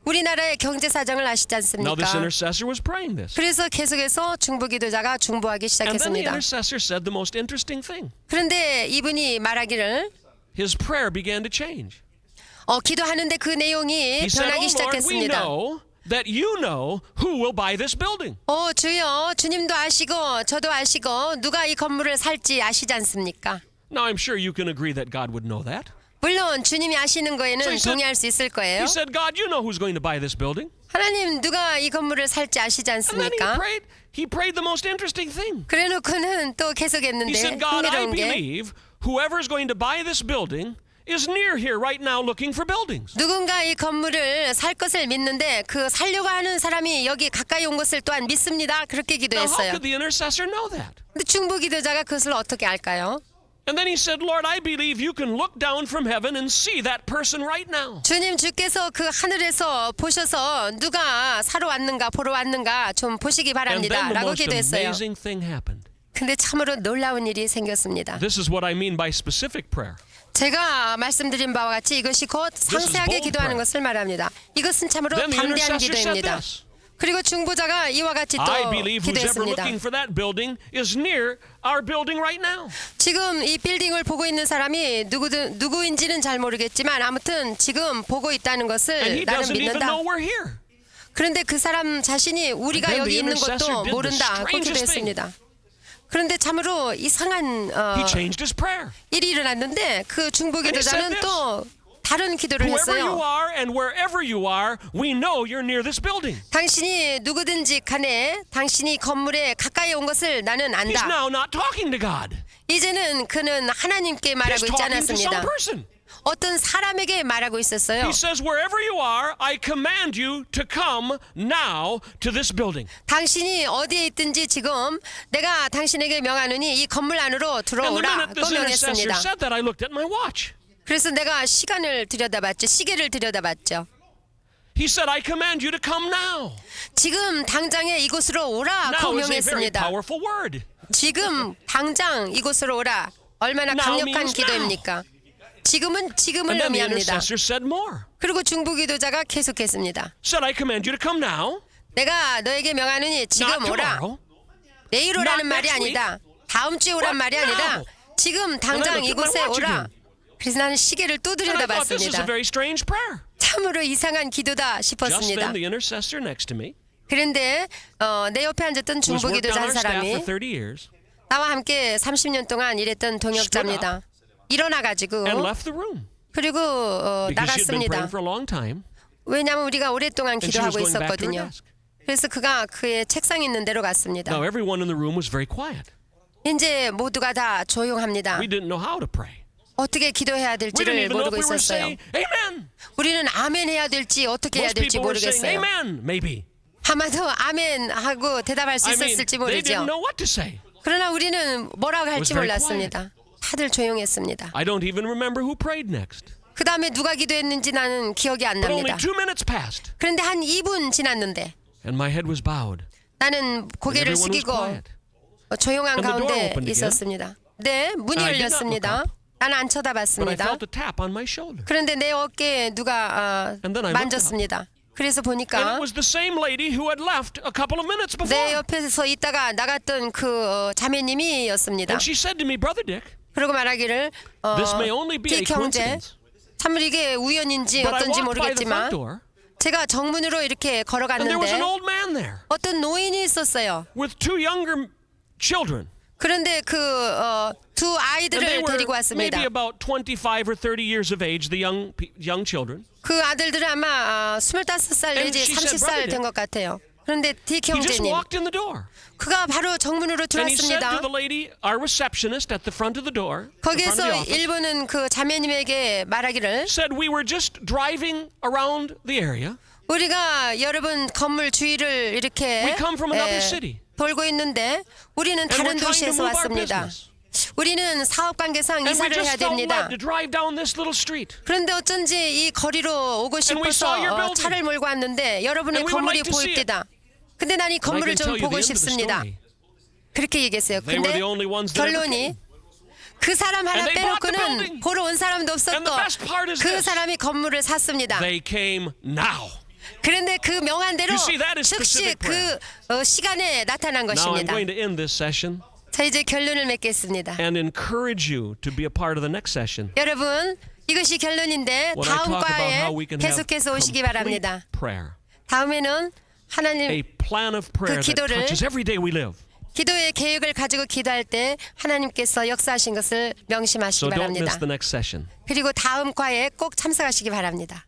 우리나라의 경제 사정을 아시지 Now this 않습니까? intercessor was praying this. 그래서 계속해서 중보 기도자가 중보하기 And then the 시작했습니다. intercessor said the most interesting thing. 그런데 이분이 말하기를 His prayer began to change. 기도하는데 그 내용이 He said, 변하기 "Oh Lord, we 시작했습니다. know that you know who will buy this building." 주여, 주님도 아시고 저도 아시고 누가 이 건물을 살지 아시지 않습니까? Now I'm sure you can agree that God would know that. 물론 주님이 아시는 So 거에는 he said- 동의할 수 있을 거예요. He said, "God, you know who's going to buy this building." 하나님 누가 이 건물을 살지 아시지 And then 않습니까? he prayed the most interesting thing. 그래놓고는 또 He 계속했는데 said, "God, I 흥미로운 게 believe whoever's going to buy this building is near here right now looking for buildings." 누군가 이 건물을 살 것을 믿는데 그 살려고 하는 사람이 여기 가까이 온 것을 또한 믿습니다. 그렇게 Now, how 기도했어요. could the intercessor know that? 근데 중보 기도자가 그것을 어떻게 알까요? And then he said, "Lord, I believe you can look down from heaven and see that person right now." 주님 주께서 그 하늘에서 보셔서 누가 사러 왔는가 보러 왔는가 좀 보시기 And 바랍니다. then the 라고 most 기도했어요. amazing thing happened. 근데 참으로 놀라운 일이 생겼습니다. This is what I mean by specific prayer. 제가 말씀드린 바와 같이 이것이 곧 상세하게 bold 기도하는 prayer. 것을 말합니다. 이것은 참으로 Then the 담대한 intercessor said 기도입니다. this. 그리고 중보자가 이와 같이 또 I believe who's ever 기도했습니다. looking for that building is near our building right now. 지금 이 빌딩을 보고 있는 사람이 누구인지는 잘 모르겠지만 아무튼 지금 보고 있다는 And 것을 he 나는 doesn't even 믿는다. know we're here. 그런데 그 사람 자신이 우리가 And then 여기 the 있는 intercessor 것도 did the 모른다. 고 strangest 기도했습니다. 그런데 참으로 이상한 He changed his prayer. 일이 일어났는데 그 중보 And he said 기도자는 this. 또 다른 기도를 Whoever you 했어요. are and wherever you are, we know you're near this building. 당신이 누구든지 간에 당신이 건물에 가까이 온 것을 나는 He's 안다. now not talking to God. 이제는 그는 하나님께 He's 말하고 있지 talking to some 않았습니다. person. 어떤 사람에게 말하고 있었어요. He says, wherever you are, I command you to come now to this building. 당신이 어디에 있든지 지금 내가 당신에게 명하노니 이 건물 안으로 And the minute 들어오라고 this intercessor 명했습니다. said that, I looked at my watch. 그래서 내가 시간을 들여다봤죠. 시계를 들여다봤죠. He said, I command you to come now. 지금 당장에 이곳으로 오라고 Now is a very 명했습니다. powerful word. 지금 당장 이곳으로 오라. 얼마나 Now 강력한 means 기도입니까? 지금은 지금을 And then the 의미합니다. intercessor said more. 그리고 중보 기도자가 계속했습니다. Said, I command you to come now, 내가 너에게 명하노니 not 지금 오라. tomorrow. 내일 오라는 Not 말이 next 아니다. 다음 주에 오란 But 말이 아니다. now. 지금 And I 당장 looked at my 이곳에 watch 오라. again. 그래서 나는 시계를 또 And I thought, this is a 들여다봤습니다. very strange prayer. 참으로 이상한 기도다 Just 싶었습니다. then, the intercessor next to me, 그런데 내 옆에 앉았던 who's 중보 worked on 기도자 our 한 staff 사람이 for 30 years, 나와 함께 30년 동안 일했던 동역자입니다. 일어나가지고 and left the room. 그리고 Because she'd been praying 나갔습니다. for a long time. 왜냐하면 우리가 오랫동안 And she was 기도하고 going back to her 있었거든요. desk. 그래서 그가 그의 책상 있는 데로 갔습니다. Now, everyone in the room was very quiet. 이제 모두가 다 조용합니다. We didn't know how to pray. 어떻게 기도해야 We didn't 될지를 even know if 모르고 we were 있었어요. saying amen. 우리는 아멘 해야 될지 어떻게 해야 Most 될지 people were saying 모르겠어요. amen, maybe. 아마도 아멘 하고 대답할 수 I mean, 있었을지 they didn't 모르죠. know what to say. 그러나 우리는 뭐라고 할지 very 몰랐습니다. 다들 조용했습니다. I don't even remember who prayed next. 그 다음에 누가 기도했는지 나는 기억이 안 But only 납니다. 2 minutes passed, 그런데 한 2분 지났는데 and my head was bowed. 나는 And 고개를 everyone was 숙이고 quiet. 조용한 And the door 가운데 opened again. 있었습니다. 네, 문이 I did not 열렸습니다. look up. 나는 안 But I 쳐다봤습니다. felt a tap on my shoulder. 그런데 내 어깨에 누가 And then I looked 만졌습니다. 그래서 And 보니까 it was the same lady who had left a couple of minutes 내 before. 옆에서 있다가 나갔던 그 자매님이었습니다. And she said to me, Brother Dick, 그러고 말하기를 this may only be a 디 형제, coincidence, 참으로 이게 우연인지 but I 어떤지 walked by the front 모르겠지만 door, 제가 정문으로 이렇게 and there was 걸어갔는데 an old man there 어떤 노인이 있었어요. with 2 younger children. 그런데 그 두 And they 아이들을 were 데리고 왔습니다. maybe about 25 or 30 years of age, the young children. 그 아들들은 아마 25살 And 내지 she said, 30살 된 것 같아요. 그런데 디 He just 형제님, walked in the door. 그가 바로 정문으로 And he said to 들어왔습니다. the lady, our receptionist at the front of the door, the front of the 거기에서 office, 일본은 그 자매님에게 말하기를 said we were just driving around the area. 우리가 여러분 건물 주위를 이렇게 We come from another city. 돌고 있는데 우리는 And 다른 we're trying to 도시에서 move our 왔습니다. business. 우리는 사업 관계상 And we 이사를 해야 just felt led 됩니다. to drive down this little street. 그런데 어쩐지 이 거리로 오고 And we saw your 싶어서 building. 차를 몰고 왔는데 여러분의 And we would 건물이 like to see it. 보입니다. 근데 난 이 And I 건물을 can 좀 tell you 보고 the end of the 싶습니다. story. 그렇게 얘기했어요. They were 근데 the only ones that ever 결론이 came. 그 사람 하나 And they bought the 빼놓고는 building. 보러 온 사람도 And the best part is 없었고 그 this. 사람이 건물을 샀습니다. They came now. 그런데 그 명한대로 You see, that is 즉시 specific 그 시간에 나타난 Now I'm 것입니다. going to end this session 자, 이제 결론을 맺겠습니다. and encourage you to be a part of the next session 여러분, 이것이 결론인데 when I 다음 talk about 과에 how we can have 계속해서 오시기 complete 바랍니다. prayer. 다음에는 A 하나님 plan of prayer that 기도를 touches every day we live. 기도의 계획을 가지고 기도할 때 하나님께서 역사하신 것을 명심하시기 So don't miss 바랍니다. the next session. 그리고 다음 과에 꼭 참석하시기 바랍니다.